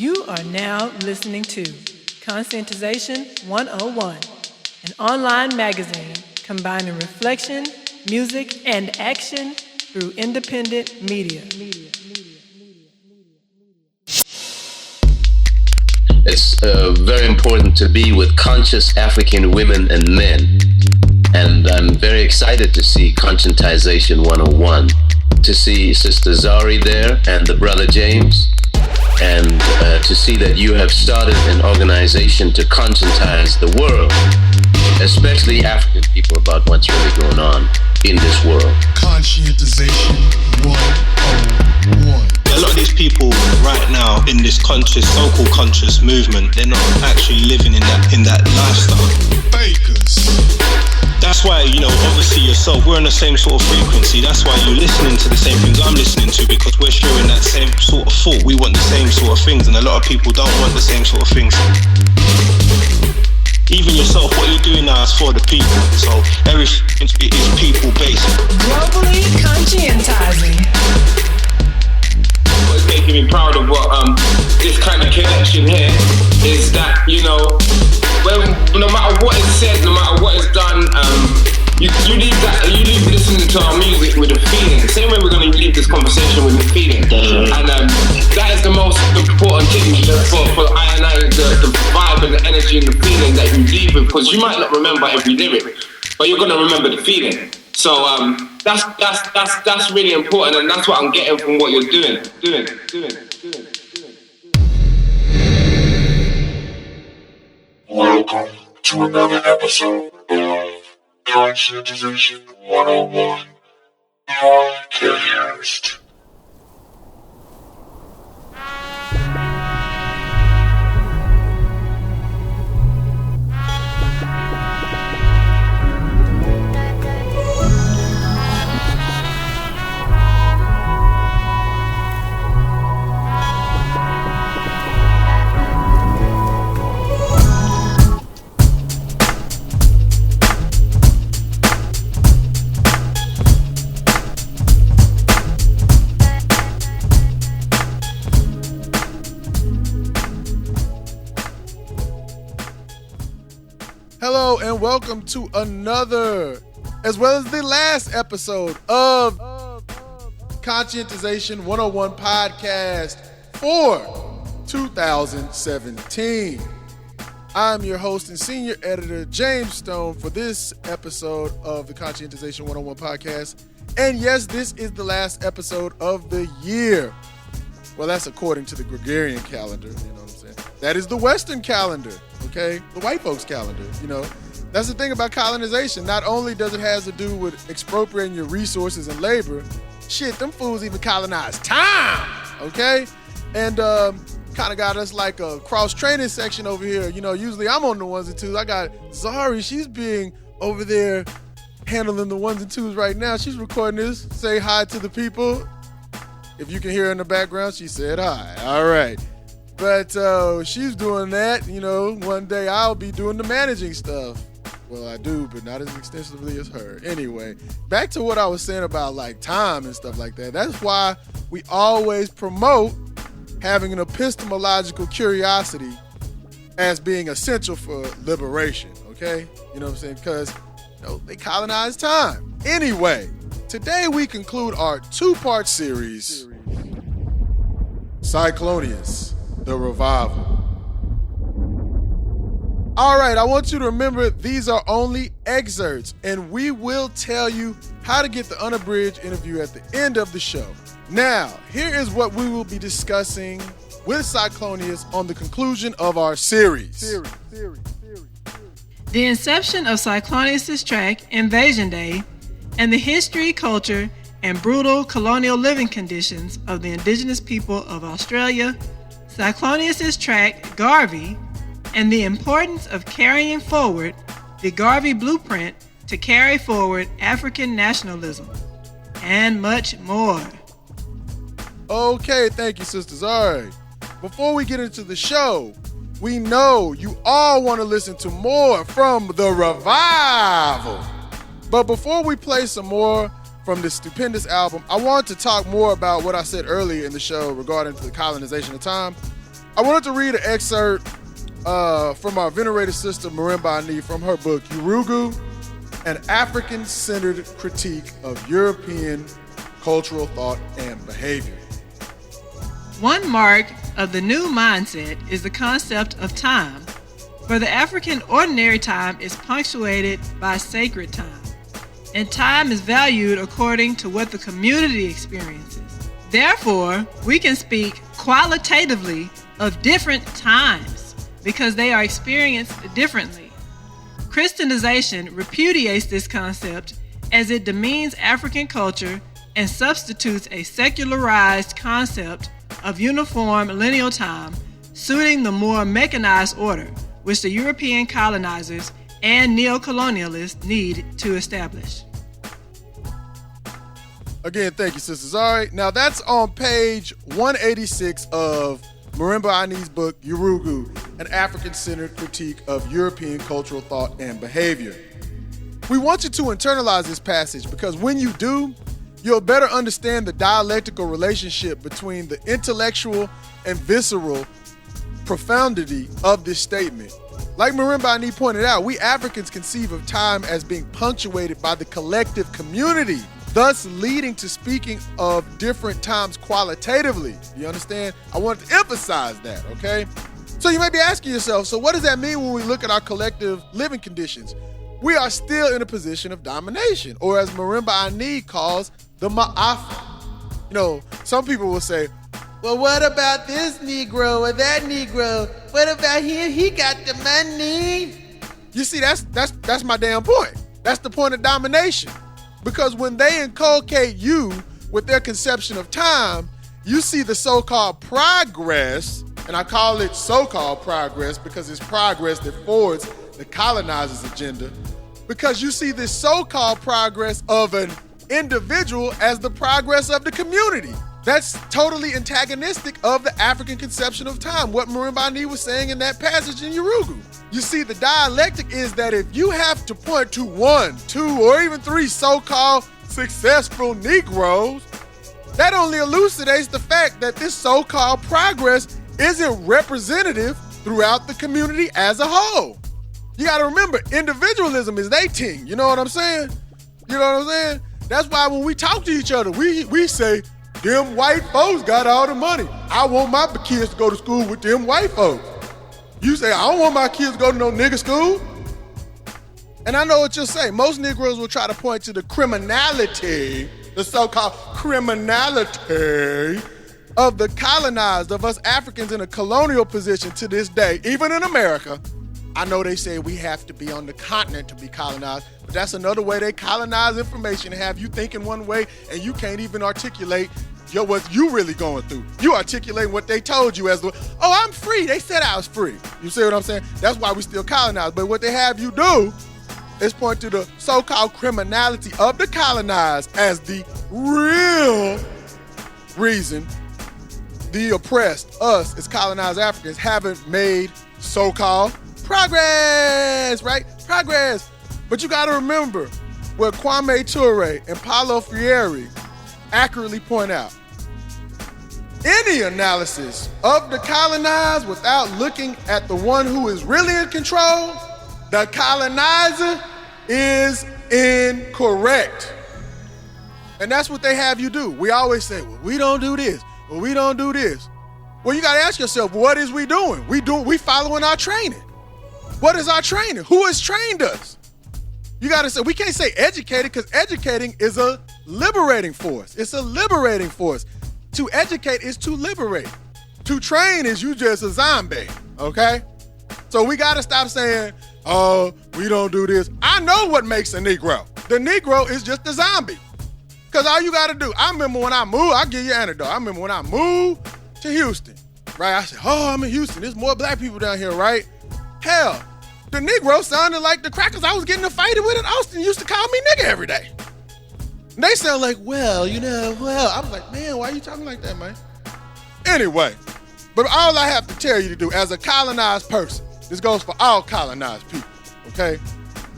You are now listening to Conscientization 101, an online magazine combining reflection, music, and action through independent media. It's very important to be with conscious African women and men. And I'm very excited to see Conscientization 101, to see Sister Zari there and the brother James, and to see that you have started an organization to conscientize the world, especially African people, about what's really going on in this world. Conscientization 101. A lot of these people right now in this conscious, so-called conscious movement, they're not actually living in that lifestyle. Fakers. That's why, obviously yourself, we're on the same sort of frequency. That's why you're listening to the same things I'm listening to, because we're sharing that same sort of thought. We want the same sort of things, and a lot of people don't want the same sort of things. Even yourself, what you're doing now is for the people. So everything is people-based. Globally conscientizing. What's making me proud of what this kind of connection here is that, no matter what is said, no matter what is done, you leave listening to our music with a feeling. The same way we're going to leave this conversation with a feeling. And that is the most important thing for I and I, the vibe and the energy and the feeling that you leave with, because you might not remember every lyric, but you're going to remember the feeling. So that's really important, and that's what I'm getting from what you're doing. Welcome to another episode of Conscientization 101 Podcast. Hello and welcome to another, as well as the last episode of Conscientization 101 Podcast for 2017. I'm your host and senior editor, James Stone, for this episode of the Conscientization 101 Podcast. And yes, this is the last episode of the year. Well, that's according to the Gregorian calendar, you know what I'm saying? That is the Western calendar. Okay, the white folks calendar, That's the thing about colonization. Not only does it have to do with expropriating your resources and labor, shit, them fools even colonized time, okay? And kind of got us like a cross-training section over here. Usually I'm on the ones and twos. I got Zari, she's being over there handling the ones and twos right now. She's recording this. Say hi to the people. If you can hear her in the background, she said hi. All right. But she's doing that, one day I'll be doing the managing stuff. Well, I do, but not as extensively as her. Anyway, back to what I was saying about like time and stuff like that. That's why we always promote having an epistemological curiosity as being essential for liberation, okay? You know what I'm saying? Because, they colonize time. Anyway, today we conclude our two-part series, Cyclonious, the revival. All right, I want you to remember these are only excerpts, and we will tell you how to get the unabridged interview at the end of the show. Now, here is what we will be discussing with Cyclonious on the conclusion of our series. The inception of Cyclonious' track, Invasion Day, and the history, culture, and brutal colonial living conditions of the indigenous people of Australia, Cyclonious' track, Garvey, and the importance of carrying forward the Garvey blueprint to carry forward African nationalism, and much more. Okay, thank you, sisters. All right. Before we get into the show, we know you all want to listen to more from the revival. But before we play some more from this stupendous album, I want to talk more about what I said earlier in the show regarding the colonization of time. I wanted to read an excerpt from our venerated sister Marimba Ani from her book, Urugu, an African-centered critique of European cultural thought and behavior. One mark of the new mindset is the concept of time. For the African, ordinary time is punctuated by sacred time, and time is valued according to what the community experiences. Therefore, we can speak qualitatively of different times because they are experienced differently. Christianization repudiates this concept as it demeans African culture and substitutes a secularized concept of uniform lineal time, suiting the more mechanized order which the European colonizers and neo-colonialists need to establish. Again, thank you, sisters. All right, now that's on page 186 of Marimba Ani's book, Urugu, an African-centered critique of European cultural thought and behavior. We want you to internalize this passage because when you do, you'll better understand the dialectical relationship between the intellectual and visceral profundity of this statement. Like Marimba Ani pointed out, we Africans conceive of time as being punctuated by the collective community, thus leading to speaking of different times qualitatively. You understand? I want to emphasize that, okay? So you may be asking yourself, so what does that mean when we look at our collective living conditions? We are still in a position of domination, or as Marimba Ani calls, the ma'afa. You know, some people will say, well, what about this Negro or that Negro? What about him? He got the money. You see, that's my damn point. That's the point of domination. Because when they inculcate you with their conception of time, you see the so-called progress, and I call it so-called progress because it's progress that forwards the colonizer's agenda, because you see this so-called progress of an individual as the progress of the community. That's totally antagonistic of the African conception of time, what Marimba Ani was saying in that passage in Urugu. You see, the dialectic is that if you have to point to 1, 2, or even 3 so-called successful Negroes, that only elucidates the fact that this so-called progress isn't representative throughout the community as a whole. You gotta remember, individualism is their thing, you know what I'm saying? You know what I'm saying? That's why when we talk to each other, we say, them white folks got all the money. I want my kids to go to school with them white folks. You say, I don't want my kids to go to no nigga school. And I know what you'll say. Most Negroes will try to point to the criminality, the so-called criminality of the colonized, of us Africans in a colonial position to this day, even in America. I know they say we have to be on the continent to be colonized, but that's another way they colonize information and have you thinking one way and you can't even articulate what you really going through. You articulate what they told you as the, oh, I'm free. They said I was free. You see what I'm saying? That's why we still colonize. But what they have you do is point to the so-called criminality of the colonized as the real reason the oppressed, us as colonized Africans, haven't made so-called progress, right? Progress. But you got to remember what Kwame Ture and Paulo Freire accurately point out. Any analysis of the colonized without looking at the one who is really in control, the colonizer, is incorrect. And that's what they have you do. We always say, well, we don't do this, well, we don't do this. Well, you got to ask yourself, what is we doing? We following our training. What is our training? Who has trained us? You got to say, we can't say educated because educating is a liberating force. It's a liberating force. To educate is to liberate. To train is you just a zombie, okay? So we got to stop saying, oh, we don't do this. I know what makes a Negro. The Negro is just a zombie. Because all you got to do, I remember when I moved, I'll give you an anecdote. I remember when I moved to Houston, right? I said, oh, I'm in Houston. There's more black people down here, right? Hell, the Negro sounded like the crackers I was getting a fight with in Austin used to call me nigga every day. And they sound like, well, I was like, man, why are you talking like that, man? Anyway, but all I have to tell you to do as a colonized person, this goes for all colonized people, okay?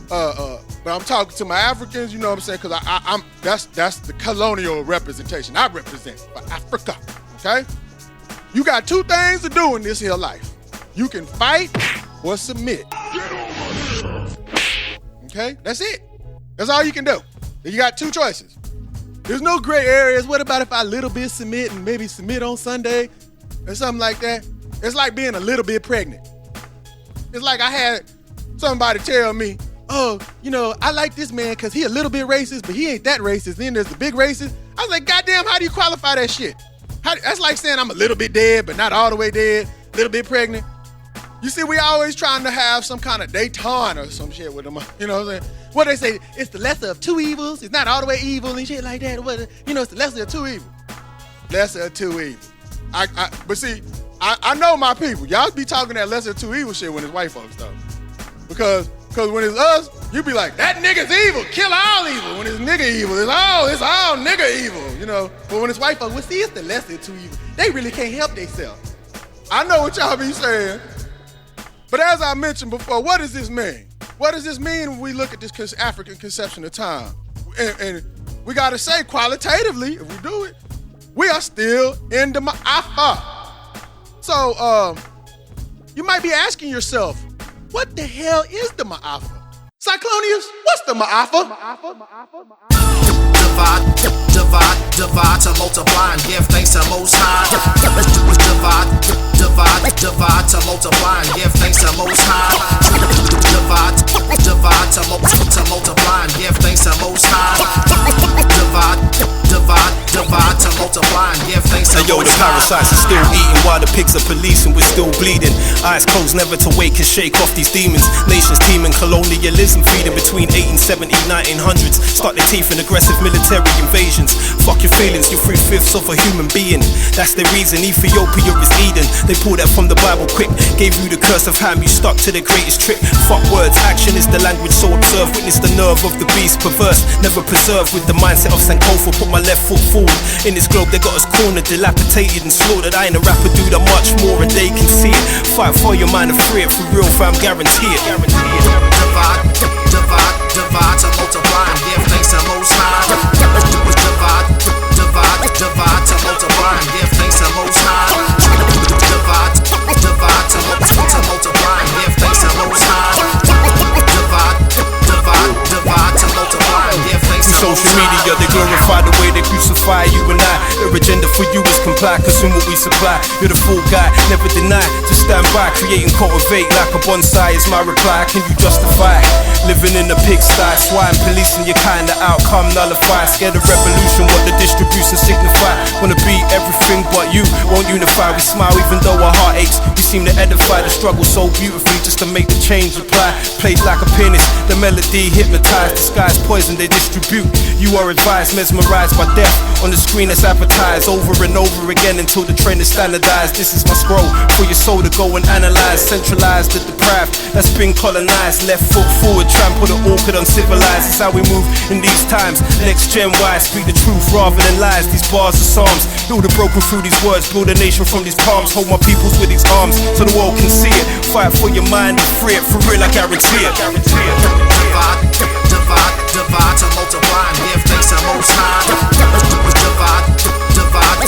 But I'm talking to my Africans, you know what I'm saying? Because that's the colonial representation I represent for Africa, okay? You got two things to do in this here life. You can fight or submit. Okay, that's it. That's all you can do. You got two choices. There's no gray areas. What about if I little bit submit and maybe submit on Sunday or something like that? It's like being a little bit pregnant. It's like I had somebody tell me, oh, you know, I like this man because he a little bit racist, but he ain't that racist. Then there's the big racist. I was like, goddamn, how do you qualify that shit? That's like saying I'm a little bit dead, but not all the way dead, a little bit pregnant. You see, we always trying to have some kind of Daytona or some shit with them. You know what I'm saying? What they say, it's the lesser of two evils. It's not all the way evil and shit like that. You know, it's the lesser of two evils. Lesser of two evils. But see, I know my people. Y'all be talking that lesser of two evil shit when it's white folks though. Because when it's us, you be like, that nigga's evil. Kill all evil. When it's nigga evil, it's all nigga evil. You know. But when it's white folks, well, see, it's the lesser of two evils. They really can't help themselves. I know what y'all be saying. But as I mentioned before, what does this mean? What does this mean when we look at this African conception of time? And we got to say qualitatively, if we do it, we are still in the Ma'afa. So you might be asking yourself, what the hell is the Ma'afa? Cyclonious, what's the Ma'afa? Divide to multiply and give thanks to Most High. Divide to multiply and give thanks to Most High. Divide to multiply and give thanks to Most High. Divide to multiply and give thanks to Most High. Yo, the parasites are still eating while the pigs are policing. We're still bleeding. Eyes closed, never to wake and shake off these demons. Nations teeming, colonialism feeding between 1870 1900s. Start their teeth in aggressive military invasions. Fuck your feelings, you're 3/5 of a human being. That's the reason Ethiopia is Eden. They pulled that from the Bible quick. Gave you the curse of Ham, you stuck to the greatest trick. Fuck words, action is the language, so observe. Witness the nerve of the beast, perverse, never preserved. With the mindset of Sankofa, put my left foot forward. In this globe, they got us cornered, dilapidated and slaughtered. I ain't a rapper, do that much more and they can see it. Fight for your mind and free it, for real fam, guarantee it. Divide to multiply and give thanks to Most High. Divide to multiply and give thanks to Most High. Divide to multiply and give thanks to Most High. Divide to multiply and give thanks to Most High. Social media, they glorify the way they crucify you and I. Their agenda for you is comply, consume what we supply. You're the fool guy, never deny, just stand by. Create and cultivate like a bonsai is my reply. Can you justify living in a pigsty? Swine policing your kind of outcome nullified. Scared of revolution, what the distribution signify. Wanna be everything but you, won't unify. We smile even though our heart aches. We seem to edify the struggle so beautifully just to make the change apply. Played like a pianist, the melody hypnotized. The sky's poison they distribute. You are advised, mesmerized by death. On the screen it's advertised over and over again until the trend is standardized. This is my scroll for your soul to go and analyze. Centralized, the deprived that's been colonized. Left foot forward, trample the awkward, uncivilized. It's how we move in these times. Next gen wise, speak the truth rather than lies. These bars are psalms, build a broken through these words. Build a nation from these palms. Hold my peoples with these arms so the world can see it. Fight for your mind and free it, for real I guarantee it. Divide to multiply and give thanks to Most High.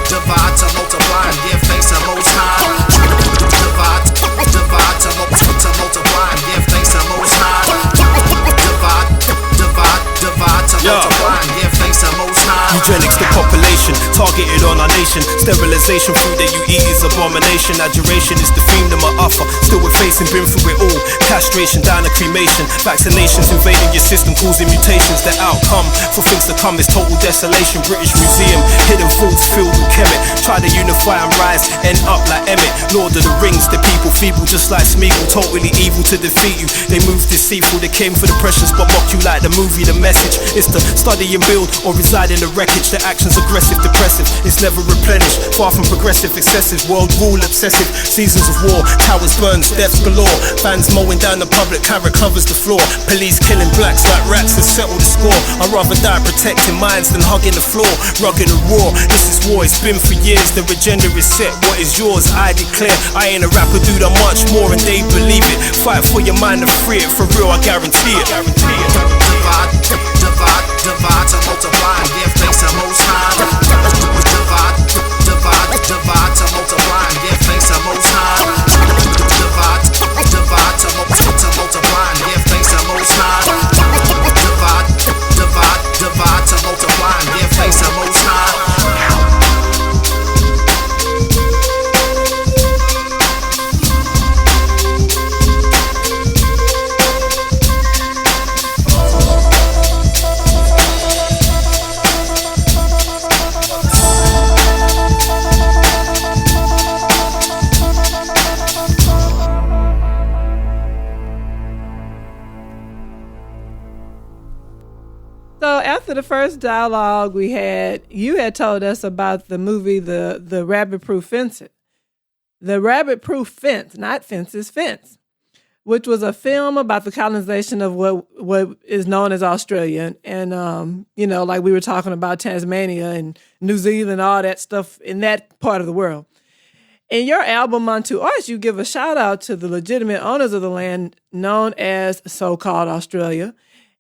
Divide to multiply and give thanks to Most High. Divide to multiply and give thanks to Most High. Divide to multiply and give thanks to Most High. Eugenics, the population, targeted on our nation. Sterilization, food that you eat is abomination. Adjuration is the theme that my offer. Still we're facing, been through it all. Castration, down to cremation. Vaccinations invading your system, causing mutations. The outcome for things to come is total desolation. British Museum, hidden thoughts filled with Kemet. Try to unify and rise, end up like Emmett. Lord of the Rings, the people feeble just like Smeagol. Totally evil to defeat you. They move deceitful, they came for the precious but mock you like the movie. The message is to study and build or reside in the wreckage. The action's aggressive, depressive, it's never replenished. Far from progressive, excessive, world rule obsessive. Seasons of war, towers burned, deaths galore. Fans mowing down the public, carrot covers the floor. Police killing blacks like rats and settle the score. I'd rather die protecting minds than hugging the floor. Rugged and raw, this is war, it's been for years. The agenda is set, what is yours? I declare, I ain't a rapper, do that much more and they believe it. Fight for your mind and free it, for real I guarantee it. Divide to multiply and give thanks to Most High. Divide to multiply and after the first dialogue we had, you had told us about the movie, the Rabbit Proof Fence. The Rabbit Proof Fence, not fences, fence, which was a film about the colonization of what is known as Australia. And, like we were talking about Tasmania and New Zealand, all that stuff in that part of the world. In your album, Onto Arts, you give a shout out to the legitimate owners of the land known as so-called Australia.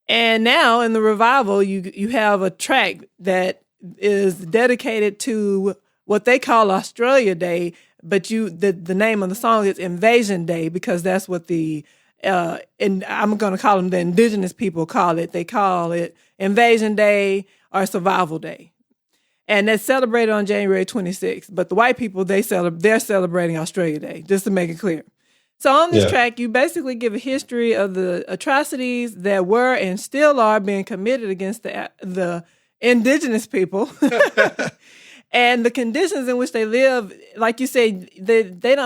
And now in the revival, you have a track that is dedicated to what they call Australia Day, but the name of the song is Invasion Day, because that's what and I'm going to call them the indigenous people call it. They call it Invasion Day or Survival Day. And that's celebrated on January 26th. But the white people, they're celebrating Australia Day, just to make it clear. So on this track, you basically give a history of the atrocities that were and still are being committed against the indigenous people and the conditions in which they live. Like you say,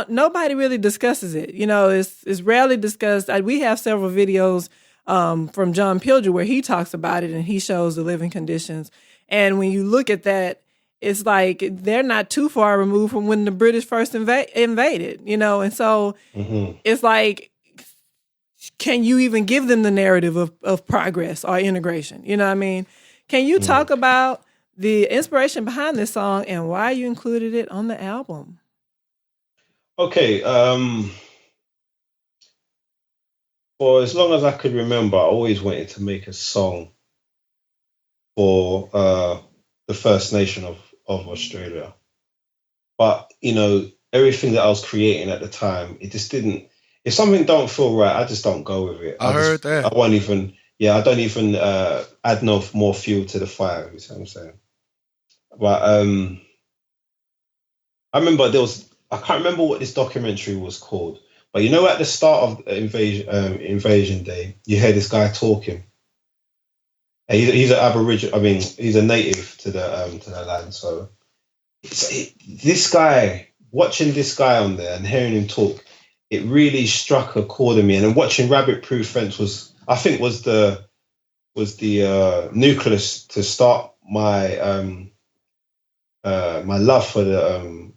nobody really discusses it. It's rarely discussed. We have several videos from John Pilger where he talks about it and he shows the living conditions. And when you look at that, it's like they're not too far removed from when the British first invaded, and so it's like, can you even give them the narrative of progress or integration? You know what I mean? Can you talk about the inspiration behind this song and why you included it on the album? Okay. For as long as I could remember, I always wanted to make a song for the First Nation of Australia. But, everything that I was creating at the time, it just didn't, if something don't feel right, I just don't go with it. I heard that. I don't even add no more fuel to the fire, you see what I'm saying? But I remember I can't remember what this documentary was called, but at the start of Invasion Day, you hear this guy talking. He's an Aboriginal. He's a native to the land. So this guy, watching this guy on there and hearing him talk, it really struck a chord in me. And then watching Rabbit Proof Fence was the nucleus to start my my love for the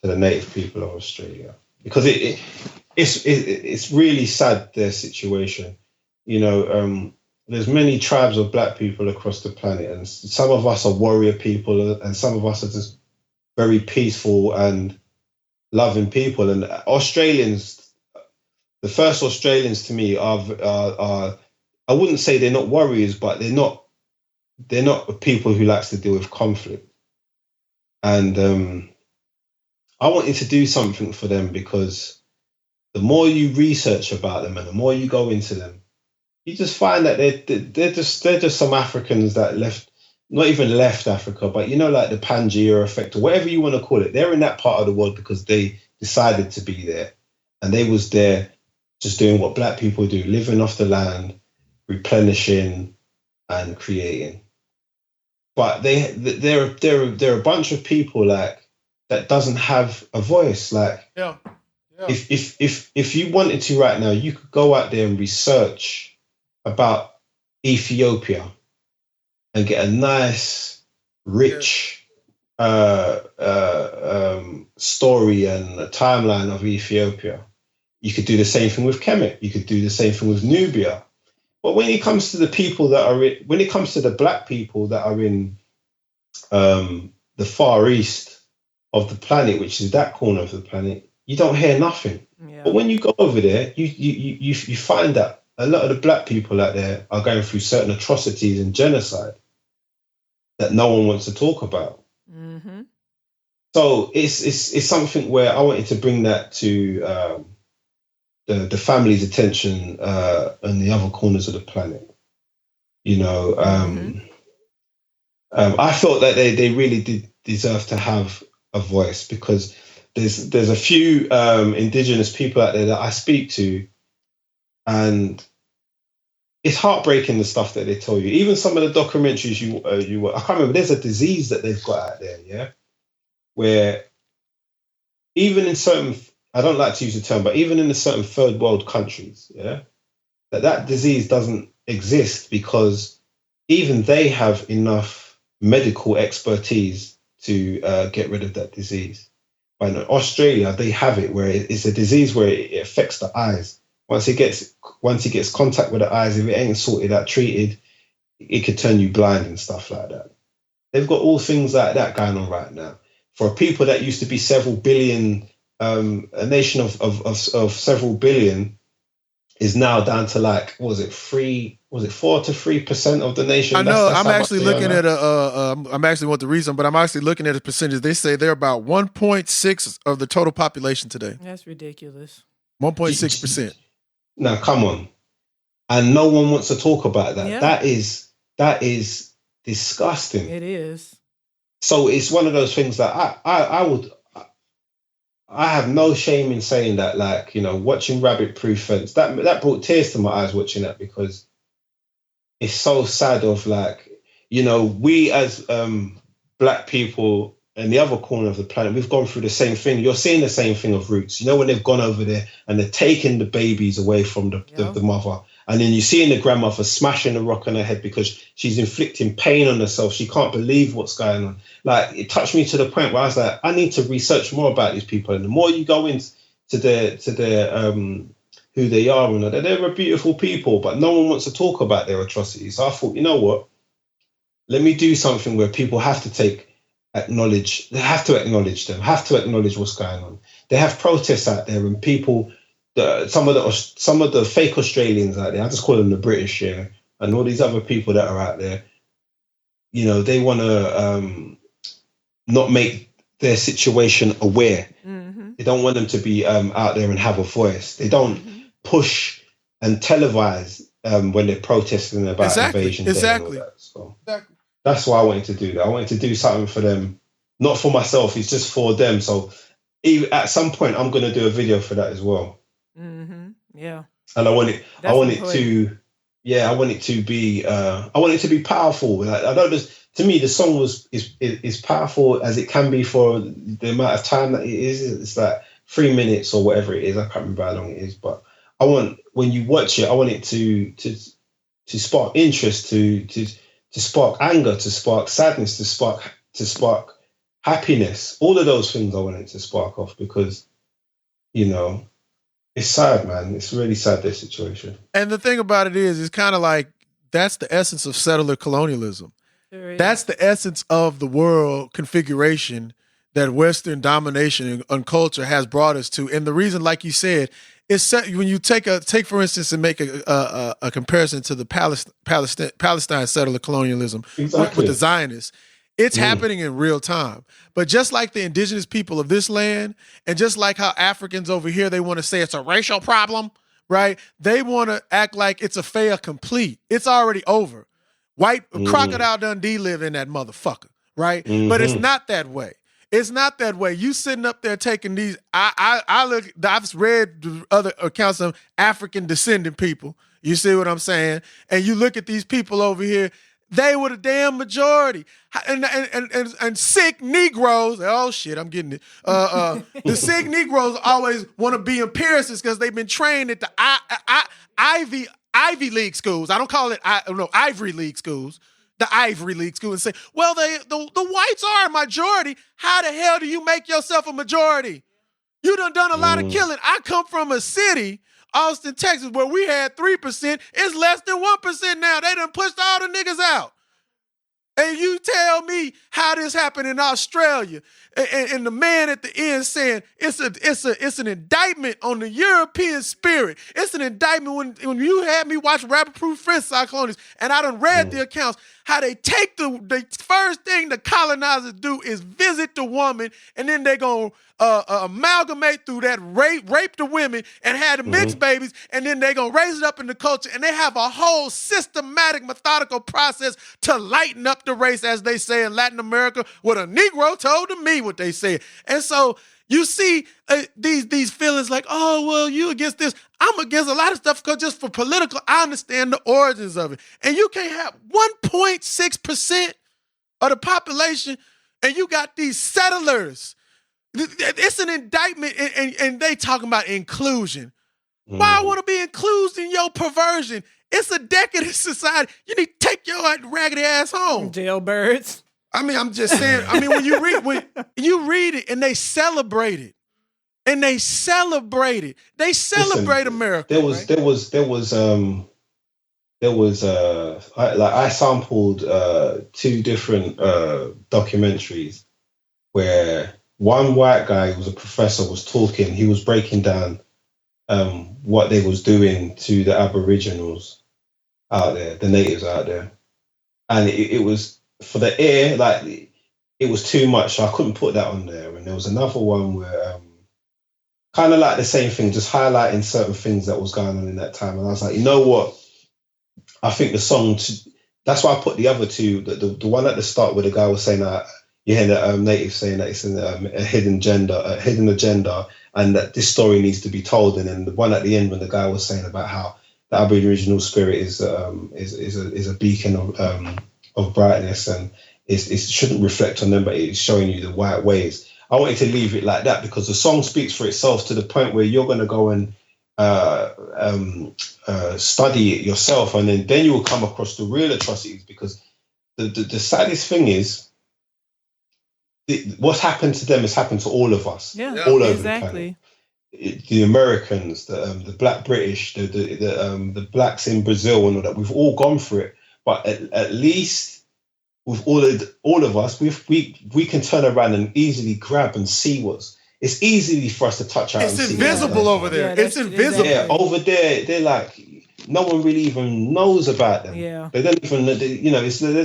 native people of Australia, because it's really sad, their situation. There's many tribes of black people across the planet, and some of us are warrior people, and some of us are just very peaceful and loving people. And Australians, the first Australians to me are I wouldn't say they're not warriors, but they're not people who likes to deal with conflict. And I wanted to do something for them, because the more you research about them and the more you go into them, you just find that they're just some Africans that not even left Africa, but like the Pangea effect or whatever you want to call it. They're in that part of the world because they decided to be there, and they was there just doing what black people do, living off the land, replenishing and creating. But they're a bunch of people that doesn't have a voice. If you wanted to right now, you could go out there and research about Ethiopia and get a nice, rich story and a timeline of Ethiopia. You could do the same thing with Kemet. You could do the same thing with Nubia. But when it comes to the people when it comes to the black people that are in the far east of the planet, which is that corner of the planet, you don't hear nothing. Yeah. But when you go over there, you find that a lot of the black people out there are going through certain atrocities and genocide that no one wants to talk about. Mm-hmm. So it's something where I wanted to bring that to the family's attention in the other corners of the planet. I felt that they really did deserve to have a voice, because there's a few indigenous people out there that I speak to, and it's heartbreaking, the stuff that they tell you. Even some of the documentaries I can't remember. There's a disease that they've got out there, yeah, where even in certain, I don't like to use the term, but even in the certain third world countries, yeah, that disease doesn't exist because even they have enough medical expertise to get rid of that disease. But in Australia, they have it where it's a disease where it affects the eyes. Once it gets contact with the eyes, if it ain't sorted out, treated, it could turn you blind and stuff like that. They've got all things like that going on right now. For people that used to be several billion, a nation of several billion is now down to like, 4 to 3% of the nation? I know. I'm actually looking at I'm actually want the reason, but I'm actually looking at a percentage. They say they're about 1.6 of the total population today. That's ridiculous. 1.6%. Now, come on. And no one wants to talk about that. Yeah. That is disgusting. It is. So it's one of those things that I have no shame in saying that, like, you know, watching Rabbit Proof Fence, that brought tears to my eyes watching that, because it's so sad of, like, you know, we as black people in the other corner of the planet, we've gone through the same thing. You're seeing the same thing of Roots. You know, when they've gone over there and they're taking the babies away from the mother, and then you're seeing the grandmother smashing the rock on her head because she's inflicting pain on herself. She can't believe what's going on. Like, it touched me to the point where I was like, I need to research more about these people. And the more you go into their who they are, and they're a beautiful people, but no one wants to talk about their atrocities. So I thought, you know what? Let me do something where people have to acknowledge them, have to acknowledge what's going on. They have protests out there, and people, some of the fake Australians out there, I just call them the British here, and all these other people that are out there, you know, they want to not make their situation aware. Mm-hmm. They don't want them to be out there and have a voice. They don't push and televise when they're protesting about invasion. Exactly. So that's why I wanted to do that. I wanted to do something for them, not for myself. It's just for them. So at some point, I'm going to do a video for that as well. Mm-hmm. Yeah. And I want it to be powerful. Like, I know to me, the song is powerful as it can be for the amount of time that it is. It's like 3 minutes or whatever it is. I can't remember how long it is, but I want, when you watch it, I want it to spark interest, to spark anger, to spark sadness, to spark happiness. All of those things I want it to spark off, because, you know, it's sad, man. It's really sad, this situation. And the thing about it is, it's kind of like, that's the essence of settler colonialism. Sure, that's the essence of the world configuration that Western domination and culture has brought us to. And the reason, like you said, is when you take for instance, and make a comparison to the Palestine settler colonialism with the Zionists. It's happening in real time. But just like the indigenous people of this land, and just like how Africans over here, they want to say it's a racial problem, right? They want to act like it's a fait accompli. It's already over. Crocodile Dundee live in that motherfucker, right? Mm-hmm. But it's not that way. It's not that way. You sitting up there taking these, I've read other accounts of African descendant people. You see what I'm saying? And you look at these people over here, they were the damn majority. And sick Negroes, oh shit, I'm getting it. The sick Negroes always want to be empiricists because they've been trained at the Ivy League schools. I don't call it Ivory League schools. The Ivory League school, and say, well, the whites are a majority. How the hell do you make yourself a majority? You done a lot of killing. I come from a city, Austin, Texas, where we had 3%. It's less than 1% now. They done pushed all the niggas out. And you tell me how this happened in Australia. And the man at the end saying it's an indictment on the European spirit. It's an indictment when you had me watch Rabbit Proof Fence, Cyclonious, and I done read the accounts, how they take the first thing the colonizers do is visit the woman, and then they gonna amalgamate through that, rape the women and have the mixed babies, and then they gonna raise it up in the culture, and they have a whole systematic, methodical process to lighten up the race, as they say in Latin America, what a Negro told to me what they said. And so you see these feelings like, oh, well, you against this. I'm against a lot of stuff because just for political, I understand the origins of it. And you can't have 1.6% of the population, and you got these settlers. It's an indictment, and they talking about inclusion. Why I want to be included in your perversion? It's a decadent society. You need to take your raggedy ass home. Jailbirds. I mean, I'm just saying. I mean, when you read it and they celebrate it, they celebrate America. I sampled 2 different documentaries where one white guy who was a professor was talking. He was breaking down what they was doing to the Aboriginals out there, the natives out there, and it was for the air, like it was too much. So I couldn't put that on there. And there was another one where kind of like the same thing, just highlighting certain things that was going on in that time. And I was like, you know what? I think the song, that's why I put the other 2, the one at the start where the guy was saying that, you hear the native saying that it's a hidden agenda, and that this story needs to be told. And then the one at the end when the guy was saying about how the Aboriginal spirit is a beacon of brightness, and it shouldn't reflect on them, but it's showing you the white ways. I wanted to leave it like that because the song speaks for itself to the point where you're going to go and study it yourself, and then you will come across the real atrocities. Because the saddest thing is, what's happened to them has happened to all of us, all over the planet. The Americans, the Black British, the blacks in Brazil, and all that. We've all gone through it, but at least with all of us, we can turn around and easily grab and see what's. It's easy for us to touch out. It's invisible over there. It's invisible. Yeah, over there, they're like, no one really even knows about them. Yeah. They don't even,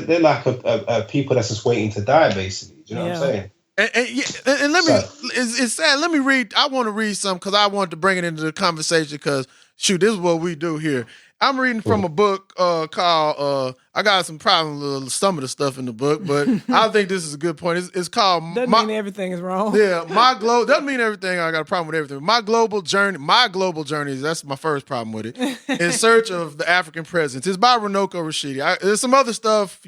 they're like a people that's just waiting to die, basically. Do you know what I'm saying? And let me, it's sad. Let me read. I want to read something because I wanted to bring it into the conversation because, shoot, this is what we do here. I'm reading from a book called, I got some problems with some of the stuff in the book, but I think this is a good point. It's called... Doesn't mean everything is wrong. Yeah, doesn't mean everything. I got a problem with everything. My global journey, that's my first problem with it, in search of the African presence. It's by Runoko Rashidi. There's some other stuff,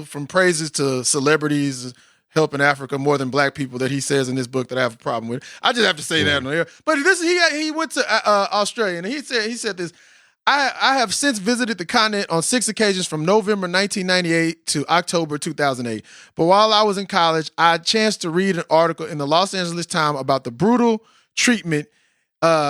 from praises to celebrities helping Africa more than black people that he says in this book that I have a problem with. I just have to say that on here. But he went to Australia, and he said this, I have since visited the continent on 6 occasions from November 1998 to October 2008. But while I was in college, I had a chance to read an article in the Los Angeles Times about the brutal treatment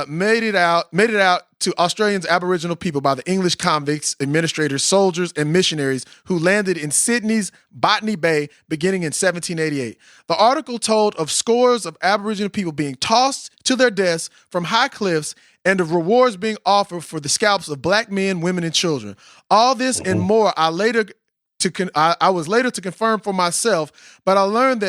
made it out to Australians' Aboriginal people by the English convicts, administrators, soldiers, and missionaries who landed in Sydney's Botany Bay beginning in 1788. The article told of scores of Aboriginal people being tossed to their deaths from high cliffs and of rewards being offered for the scalps of black men, women, and children. All this and more I was later to confirm for myself, but I learned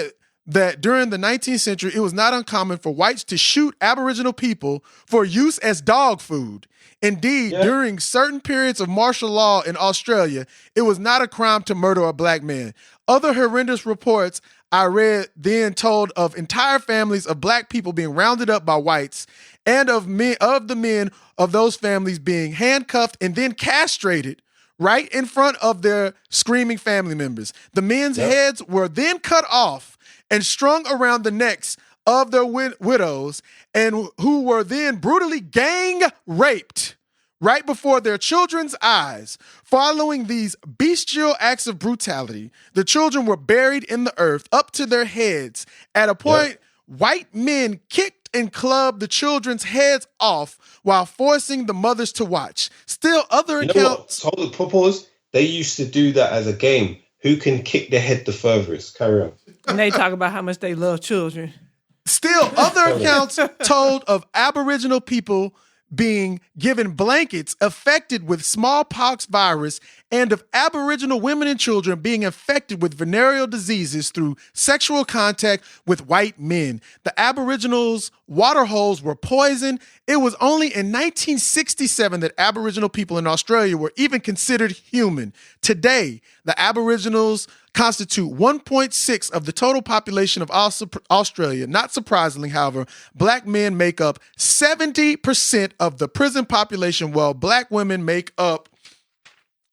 that during the 19th century, it was not uncommon for whites to shoot Aboriginal people for use as dog food. Indeed, during certain periods of martial law in Australia, it was not a crime to murder a black man. Other horrendous reports I read then told of entire families of black people being rounded up by whites and of the men of those families being handcuffed and then castrated right in front of their screaming family members. The men's heads were then cut off and strung around the necks of their widows, and who were then brutally gang raped right before their children's eyes. Following these bestial acts of brutality, the children were buried in the earth up to their heads. At a point, white men kicked and clubbed the children's heads off while forcing the mothers to watch. Still, other accounts... Hold the pause. They used to do that as a game. Who can kick their head the furthest? Carry on. And they talk about how much they love children. Still, other accounts told of Aboriginal people being given blankets affected with smallpox virus and of Aboriginal women and children being infected with venereal diseases through sexual contact with white men. The Aboriginals' water holes were poisoned. It was only in 1967 that Aboriginal people in Australia were even considered human. Today, the Aboriginals constitute 1.6% of the total population of Australia. Not surprisingly, however, black men make up 70% of the prison population, while black women make up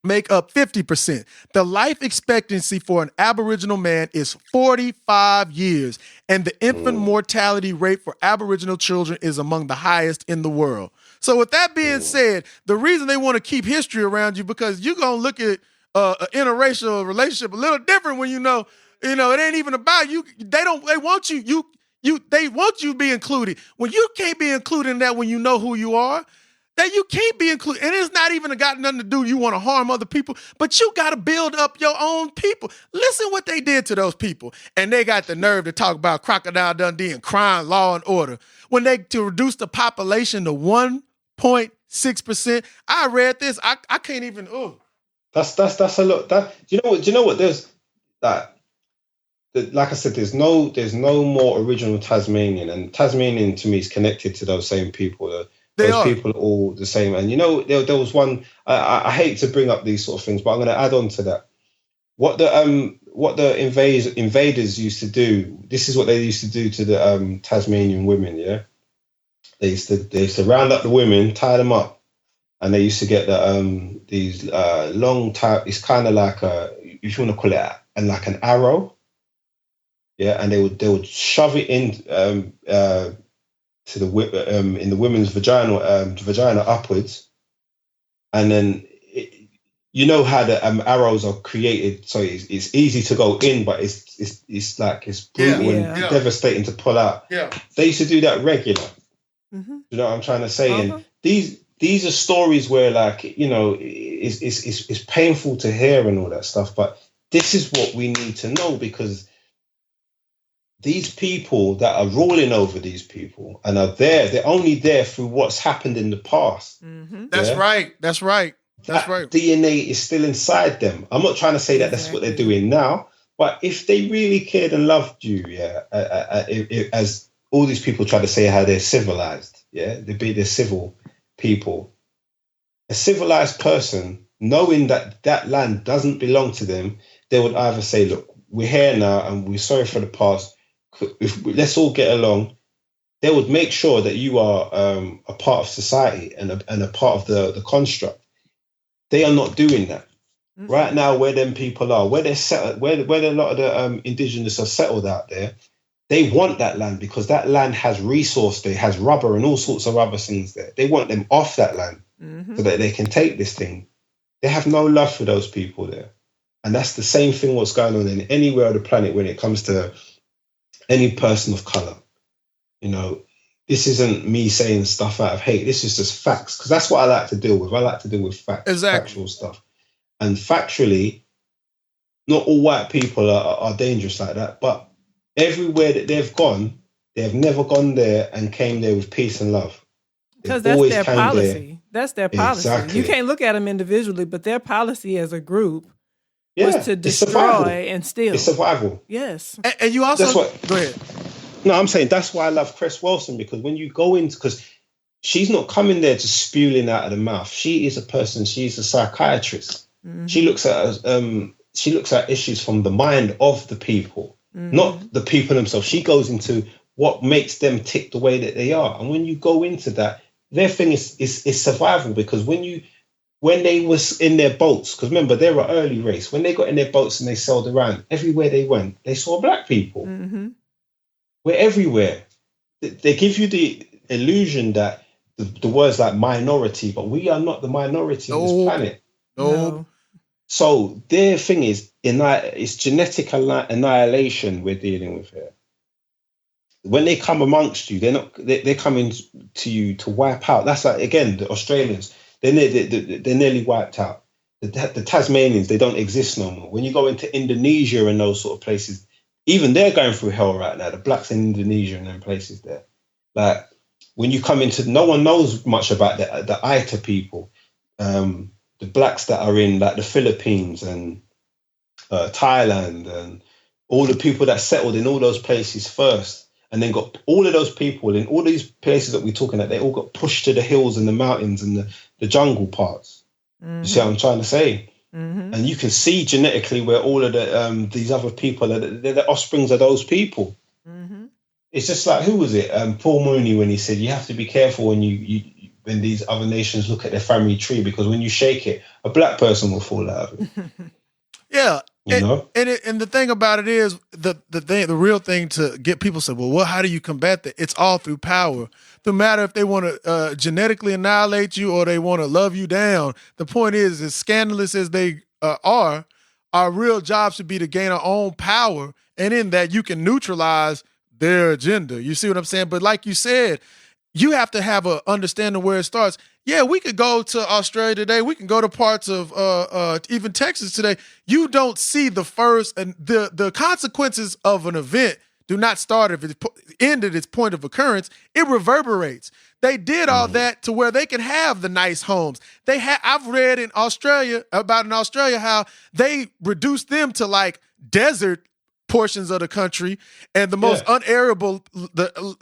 make up 50%. The life expectancy for an Aboriginal man is 45 years, and the infant mortality rate for Aboriginal children is among the highest in the world. So with that being said, the reason they want to keep history around you, because you're going to look at an interracial relationship a little different when you know, it ain't even about you. They want you to be included. When you can't be included in that, when you know who you are, that you can't be included. And it's not even got nothing to do, you want to harm other people, but you got to build up your own people. Listen what they did to those people. And they got the nerve to talk about Crocodile Dundee and crime, law and order. When to reduce the population to 1.6%. I read this. I can't even, That's a lot. Do you know what? There's that. Like I said, there's no more original Tasmanian, and Tasmanian to me is connected to those same people. Those people are all the same. And there was one. I hate to bring up these sort of things, but I'm going to add on to that. What the invaders used to do. This is what they used to do to the Tasmanian women. Yeah, they used to round up the women, tie them up, and they used to get these long type. It's kind of like if you want to call it like an arrow. Yeah, and they would shove it in to the in the women's vagina upwards, and then how the arrows are created, so it's easy to go in, but it's like it's brutal and devastating to pull out. Yeah, they used to do that regular. Mm-hmm. You know what I'm trying to say? Uh-huh. And these are stories where, like, it's painful to hear and all that stuff, but this is what we need to know, because these people that are ruling over these people and are there, they're only there through what's happened in the past. Mm-hmm. That's right. That's right. That's right. DNA is still inside them. I'm not trying to say that that's what they're doing now, but if they really cared and loved you, as all these people try to say how they're civilized, they're civil people. A civilized person, knowing that land doesn't belong to them, they would either say, look, we're here now and we're sorry for the past. Let's all get along. They would make sure that you are a part of society and a part of the construct. They are not doing that. Mm-hmm. Right now, where them people are, where they're settled, where a lot of the indigenous are settled out there, they want that land because that land has resource there, has rubber and all sorts of other things there. They want them off that land so that they can take this thing. They have no love for those people there. And that's the same thing what's going on in anywhere on the planet when it comes to any person of color. This isn't me saying stuff out of hate. This is just facts, because that's what I like to deal with. I like to deal with facts, factual stuff. And factually, not all white people are dangerous like that, but everywhere that they've gone, they have never gone there and came there with peace and love. Because that's their policy. That's their policy. Exactly. You can't look at them individually, but their policy as a group was to destroy and steal. It's survival. Yes. And you also... Go ahead. No, I'm saying that's why I love Cress Wilson, because when you go into... Because she's not coming there just spewing out of the mouth. She is a person. She's a psychiatrist. Mm-hmm. She looks at issues from the mind of the people, not the people themselves. She goes into what makes them tick the way that they are. And when you go into that, their thing is survival, because when they was in their boats, because remember, they're an early race. When they got in their boats and they sailed around, everywhere they went, they saw black people. Mm-hmm. We're everywhere. They give you the illusion that the words like minority, but we are not the minority on this planet. No. So their thing is, it's genetic annihilation we're dealing with here. When they come amongst you, they're coming to you to wipe out. That's like, again, the Australians. They're nearly wiped out. The Tasmanians, they don't exist no more. When you go into Indonesia and those sort of places, even they're going through hell right now. The blacks in Indonesia and them places there. Like, when you come into, no one knows much about the Aita people, the blacks that are in like the Philippines and Thailand, and all the people that settled in all those places first, and then got all of those people in all these places that we're talking about, they all got pushed to the hills and the mountains and the jungle parts. Mm-hmm. You see what I'm trying to say? Mm-hmm. And you can see genetically where all of these other people they're the offsprings of those people. Mm-hmm. It's just like, who was it? Paul Mooney, when he said you have to be careful when you when these other nations look at their family tree, because when you shake it, a black person will fall out of it. Yeah. You know? And the thing about it is the real thing to get people to say, well, how do you combat that? It's all through power. No matter if they want to genetically annihilate you or they want to love you down. The point is, as scandalous as they are, our real job should be to gain our own power. And in that, you can neutralize their agenda. You see what I'm saying? But like you said, you have to have an understanding where it starts. Yeah, we could go to Australia today. We can go to parts of even Texas today. You don't see the first and the consequences of an event do not start if it ended its point of occurrence. It reverberates. They did all that to where they can have the nice homes. I've read in Australia how they reduced them to like desert portions of the country and the most unarable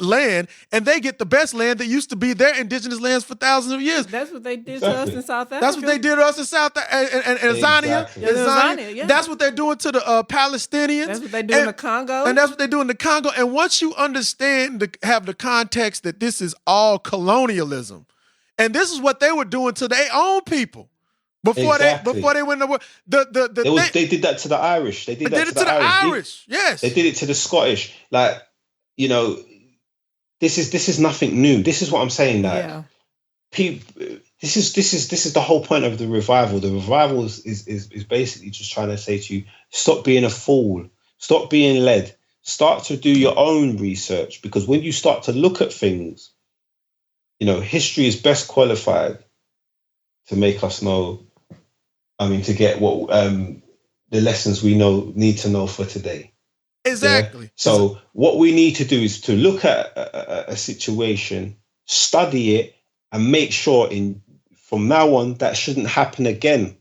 land, and they get the best land that used to be their indigenous lands for thousands of years. That's what they did to us in South Africa. That's what they did to us in South and Tanzania. Tanzania. That's what they're doing to the Palestinians. That's what they do in the Congo. And that's what they do in the Congo. And once you understand have the context that this is all colonialism, and this is what they were doing to their own people. Before they went to war, they did that to the Irish. They did it to the Irish. Yes, they did it to the Scottish. Like, you know, this is nothing new. This is what I'm saying. That this is the whole point of the revival. The revival is basically just trying to say to you, stop being a fool, stop being led, start to do your own research. Because when you start to look at things, you know, history is best qualified to make us know. To get what the lessons we need to know for today. Exactly. Yeah? So what we need to do is to look at a situation, study it, and make sure from now on that shouldn't happen again.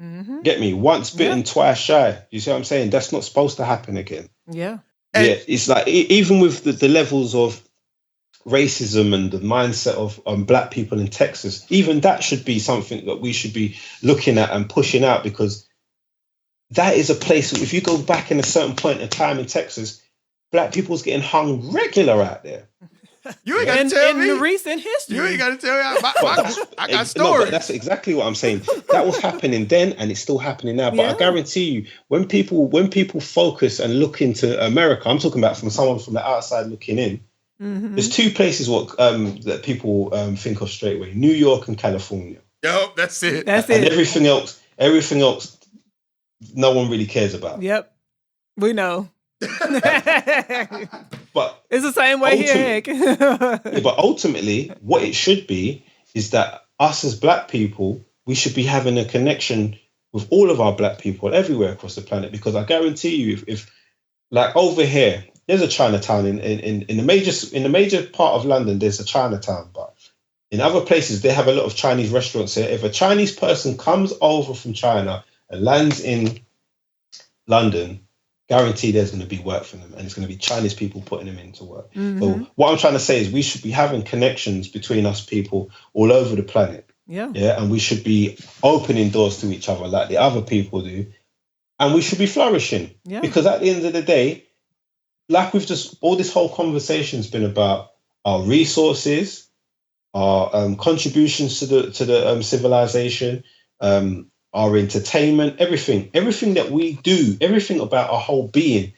Mm-hmm. Get me? Once bitten, twice shy. You see what I'm saying? That's not supposed to happen again. Yeah. It's like even with the levels of racism and the mindset of black people in Texas, even that should be something that we should be looking at and pushing out, because that is a place, if you go back in a certain point in time in Texas, black people's getting hung regular out there. You ain't got to tell me. In the recent history. You ain't got to tell me. I got stories. But that's exactly what I'm saying. That was happening then and it's still happening now. But I guarantee you, when people focus and look into America, I'm talking about from someone from the outside looking in, there's two places that people think of straight away: New York and California. Yep, that's it. And everything else, no one really cares about. Yep, we know. But it's the same way here. But ultimately, what it should be is that us as black people, we should be having a connection with all of our black people everywhere across the planet. Because I guarantee you, if like over here, there's a Chinatown in the major part of London. There's a Chinatown, but in other places they have a lot of Chinese restaurants here. If a Chinese person comes over from China and lands in London, guarantee there's going to be work for them, and it's going to be Chinese people putting them into work. Mm-hmm. So what I'm trying to say is we should be having connections between us people all over the planet. Yeah, and we should be opening doors to each other like the other people do, and we should be flourishing. Yeah. Because at the end of the day, like all this whole conversation's been about our resources, our contributions to the civilization, our entertainment, everything that we do, everything about our whole being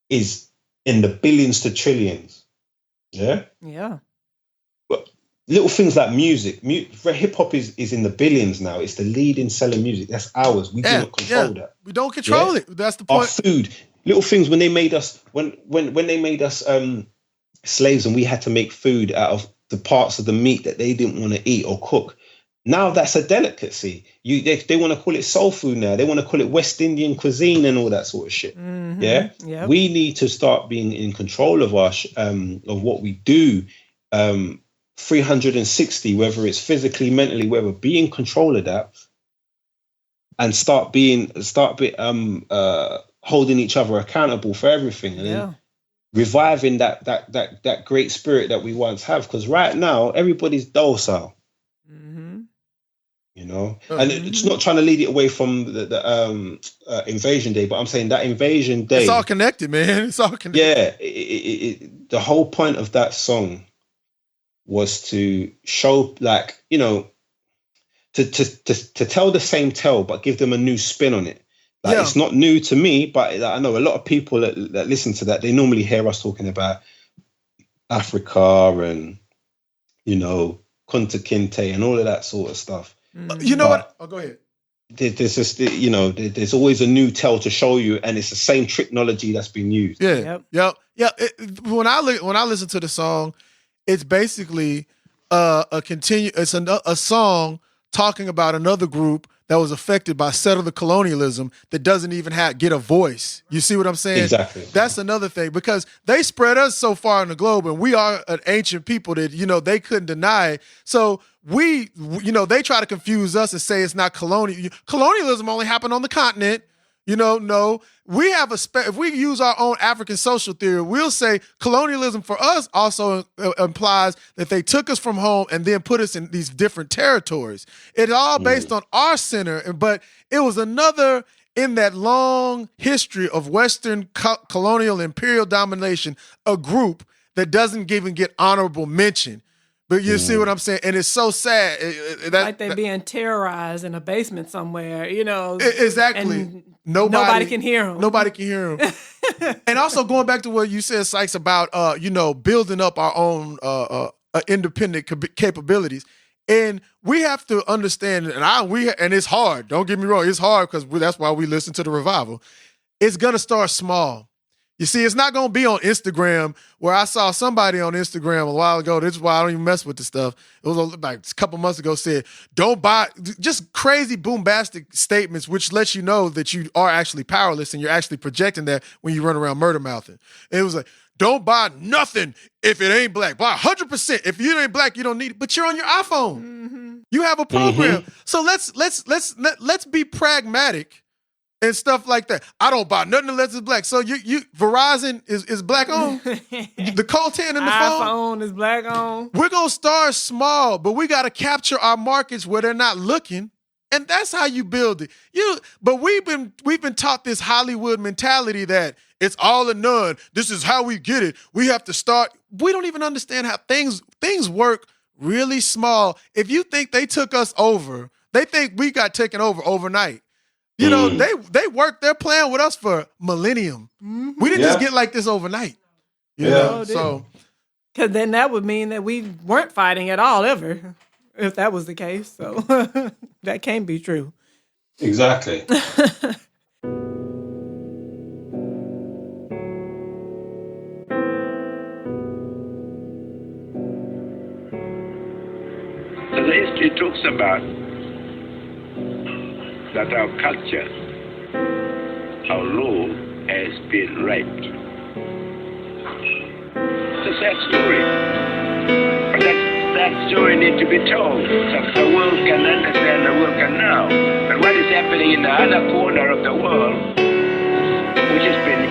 is in the billions to trillions. Yeah. Yeah. But little things like music, hip hop is in the billions now. It's the leading selling music. That's ours. We do not control that. We don't control it. That's the point. Our food. Little things when they made us when they made us slaves and we had to make food out of the parts of the meat that they didn't want to eat or cook. Now that's a delicacy. They want to call it soul food now. They want to call it West Indian cuisine and all that sort of shit. Mm-hmm. Yeah. Yep. We need to start being in control of our of what we do. 360, whether it's physically, mentally, whether be in control of that, and start holding each other accountable for everything, and then reviving that great spirit that we once have. Because right now everybody's docile, you know. And it's not trying to lead it away from the Invasion Day, but I'm saying that Invasion Day, it's all connected, man. It's all connected. Yeah, the whole point of that song was to show, like, you know, to tell the same tale, but give them a new spin on it. Like, it's not new to me, but I know a lot of people that listen to that, they normally hear us talking about Africa and, you know, Kunta Kinte and all of that sort of stuff. You know what? Oh, go ahead. There's just, you know, there's always a new tale to show you, and it's the same technology that's been used. Yep. When I listen to the song, it's basically it's a song talking about another group that was affected by settler colonialism that doesn't even get a voice. You see what I'm saying? Exactly. That's another thing, because they spread us so far in the globe, and we are an ancient people that, you know, they couldn't deny it. So they try to confuse us and say it's not colonial. Colonialism only happened on the continent. You know, no, we have if we use our own African social theory, we'll say colonialism for us also implies that they took us from home and then put us in these different territories. It's all based on our center, but it was another in that long history of Western colonial imperial domination, a group that doesn't even get honorable mention. But you see what I'm saying? And it's so sad. Like they're being terrorized in a basement somewhere, you know. Exactly. And nobody can hear them. Nobody can hear them. And also going back to what you said, Sykes, about, building up our own independent capabilities. And we have to understand, and it's hard. Don't get me wrong. It's hard because that's why we listen to the revival. It's going to start small. You see, it's not going to be on Instagram, where I saw somebody on Instagram a while ago. This is why I don't even mess with this stuff. It was like a couple months ago, said, don't buy, just crazy bombastic statements, which lets you know that you are actually powerless and you're actually projecting that when you run around murder mouthing. It was like, don't buy nothing if it ain't black. Buy 100%. If you ain't black, you don't need it. But you're on your iPhone. Mm-hmm. You have a program. Mm-hmm. So let's be pragmatic and stuff like that. I don't buy nothing unless it's black. So you Verizon is black owned. The Coltan in the iPhone is black owned. We're gonna start small, but we gotta capture our markets where they're not looking, and that's how you build it. But we've been taught this Hollywood mentality that it's all or none. This is how we get it. We have to start. We don't even understand how things work really small. If you think they took us over, they think we got taken over overnight. You know, they worked their plan with us for millennium. Mm-hmm. We didn't just get like this overnight. You know? So, because then that would mean that we weren't fighting at all ever, if that was the case. So that can't be true. Exactly. The history talks about that our culture, our law has been raped. It's a sad story, but that story needs to be told so the world can understand, the world can know. But what is happening in the other corner of the world, which has been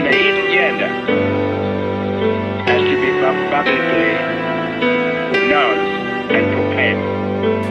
a hidden agenda, has to be publicly announced and proclaimed.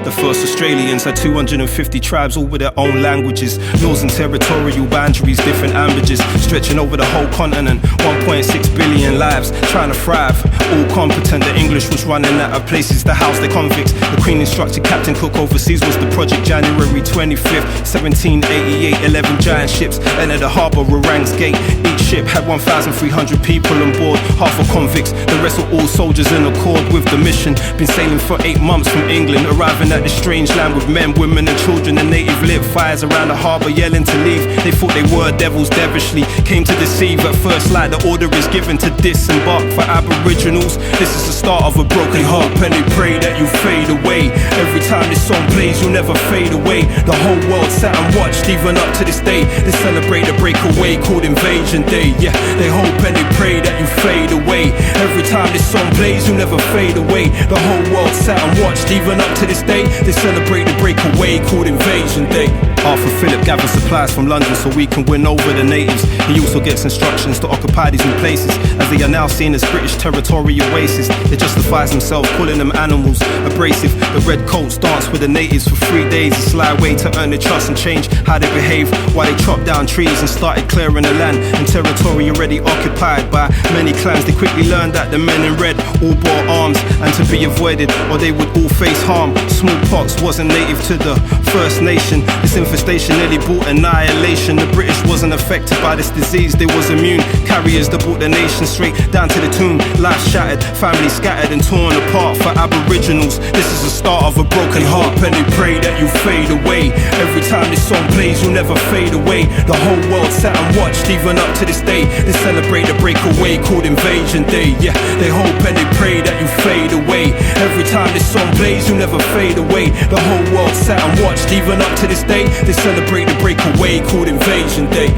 The first Australians had 250 tribes, all with their own languages, laws and territorial boundaries, different ambages, stretching over the whole continent. 1.6 billion lives trying to thrive, all competent. The English was running out of places to house the convicts. The Queen instructed Captain Cook overseas was the project. January 25th, 1788, 11 giant ships entered the harbour, Orang's Gate. Each ship had 1,300 people on board, half were convicts, the rest were all soldiers in accord with the mission. Been sailing for 8 months from England, arriving at this strange land with men, women and children. The native lit fires around the harbour yelling to leave. They thought they were devils devilishly, came to deceive. At first light the order is given to disembark. For Aboriginals this is the start of a broken heart, and they pray that you fade away. Every time this song plays you'll never fade away. The whole world sat and watched, even up to this day. They celebrate a breakaway called Invasion Day. Yeah, they hope and they pray that you fade away. Every time this song plays you'll never fade away. The whole world sat and watched, even up to this day. They celebrate the breakaway called Invasion Day. Arthur Phillip gathers supplies from London so we can win over the natives. He also gets instructions to occupy these new places, as they are now seen as British territory oasis. It justifies himself, calling them animals, abrasive. The red coats dance with the natives for 3 days, a sly way to earn their trust and change how they behave, while they chopped down trees and started clearing the land and territory already occupied by many clans. They quickly learned that the men in red all bore arms and to be avoided or they would all face harm. Smallpox wasn't native to the First Nation. This infestation nearly brought annihilation. The British wasn't affected by this disease, they was immune. Carriers that brought the nation straight down to the tomb. Life shattered, families scattered and torn apart. For Aboriginals, this is the start of a broken heart. And they pray that you fade away. Every time this song plays, you'll never fade away. The whole world sat and watched, even up to this day. They celebrate the breakaway called Invasion Day. Yeah, they hope and they pray that you fade away. Every time this song plays, you'll never fade away. The whole world sat and watched, even up to this day. They celebrate the breakaway called Invasion Day.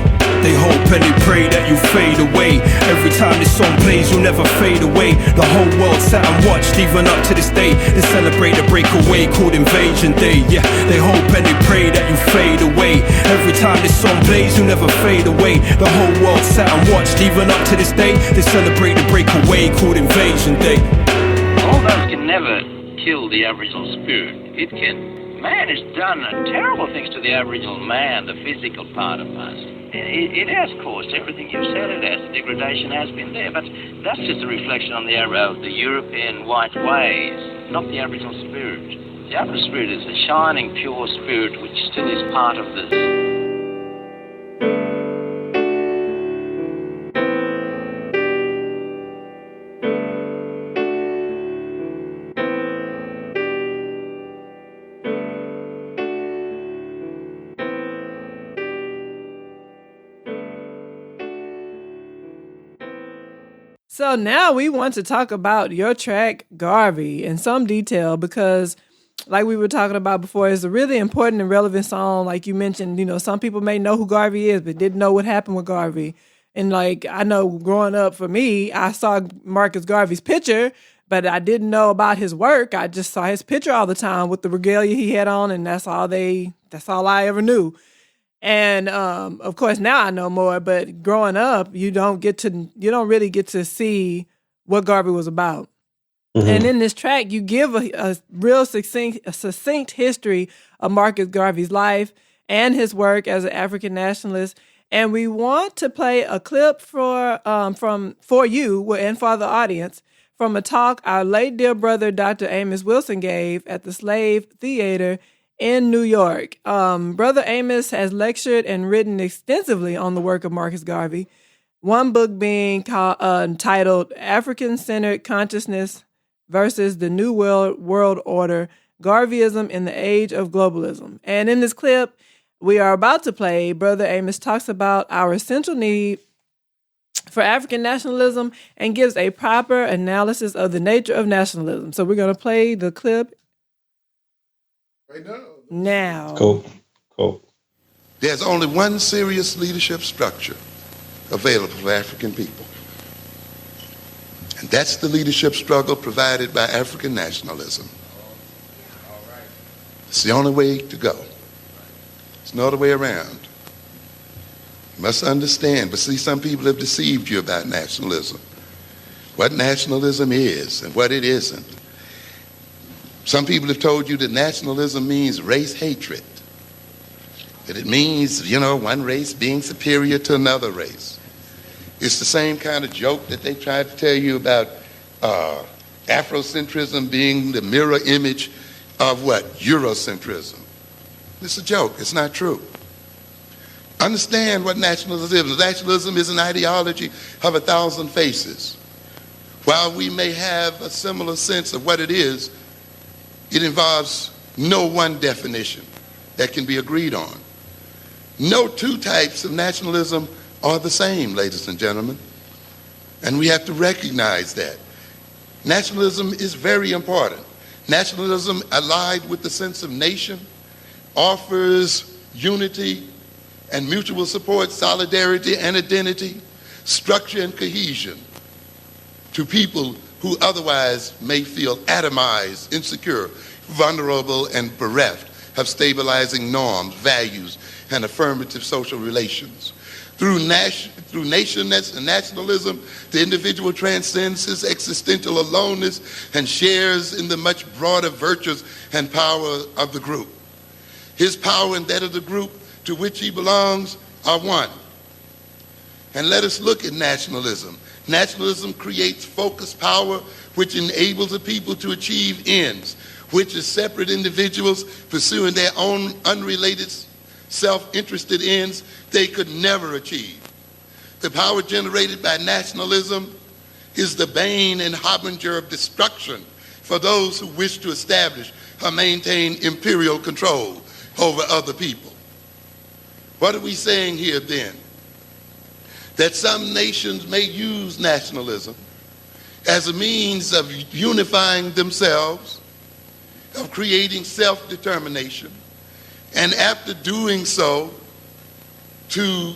They hope and they pray that you fade away. Every time this song plays, you'll never fade away. The whole world sat and watched, even up to this day. They celebrate the breakaway called Invasion Day. Yeah, they hope and they pray that you fade away. Every time this song plays, you'll never fade away. The whole world sat and watched, even up to this day. They celebrate the breakaway called Invasion Day. All those can never kill the Aboriginal spirit. It can. Man has done terrible things to the Aboriginal man, the physical part of us. It has caused everything you've said it has. The degradation has been there, but that's just a reflection on the European white ways, not the Aboriginal spirit. The Aboriginal spirit is a shining, pure spirit which still is part of this. So now we want to talk about your track, Garvey, in some detail because, like we were talking about before, it's a really important and relevant song. Like you mentioned, you know, some people may know who Garvey is, but didn't know what happened with Garvey. And like, I know growing up for me, I saw Marcus Garvey's picture, but I didn't know about his work. I just saw his picture all the time with the regalia he had on, and that's all I ever knew. And of course now I know more, but growing up, you don't really get to see what Garvey was about. Mm-hmm. And in this track, you give a real succinct history of Marcus Garvey's life and his work as an African nationalist. And we want to play a clip for you and for the audience from a talk our late dear brother, Dr. Amos Wilson, gave at the Slave Theater in New York. Brother Amos has lectured and written extensively on the work of Marcus Garvey, one book being titled African-Centered Consciousness versus the New World Order, Garveyism in the Age of Globalism. And in this clip we are about to play, Brother Amos talks about our essential need for African nationalism and gives a proper analysis of the nature of nationalism. So we're going to play the clip right now. Cool. There's only one serious leadership structure available for African people. And that's the leadership struggle provided by African nationalism. It's the only way to go. There's no other way around. You must understand, but see, some people have deceived you about nationalism. What nationalism is and what it isn't. Some people have told you that nationalism means race hatred. That it means, one race being superior to another race. It's the same kind of joke that they tried to tell you about Afrocentrism being the mirror image of what? Eurocentrism. It's a joke. It's not true. Understand what nationalism is. Nationalism is an ideology of 1,000 faces. While we may have a similar sense of what it is, it involves no one definition that can be agreed on. No two types of nationalism are the same, ladies and gentlemen. And we have to recognize that. Nationalism is very important. Nationalism, allied with the sense of nation, offers unity and mutual support, solidarity and identity, structure and cohesion to people who otherwise may feel atomized, insecure, vulnerable, and bereft of stabilizing norms, values, and affirmative social relations. Through nationness and nationalism, the individual transcends his existential aloneness and shares in the much broader virtues and power of the group. His power and that of the group to which he belongs are one. And let us look at nationalism. Nationalism creates focused power which enables the people to achieve ends, which is separate individuals pursuing their own unrelated self-interested ends they could never achieve. The power generated by nationalism is the bane and harbinger of destruction for those who wish to establish or maintain imperial control over other people. What are we saying here then? That some nations may use nationalism as a means of unifying themselves, of creating self-determination, and after doing so, to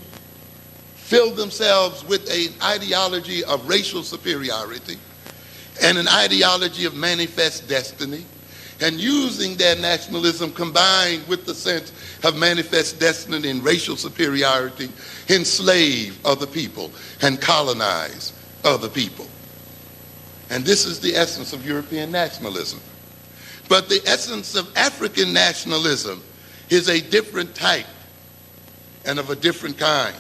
fill themselves with an ideology of racial superiority and an ideology of manifest destiny, and using their nationalism combined with the sense of manifest destiny and racial superiority, enslave other people and colonize other people. And this is the essence of European nationalism. But the essence of African nationalism is a different type and of a different kind.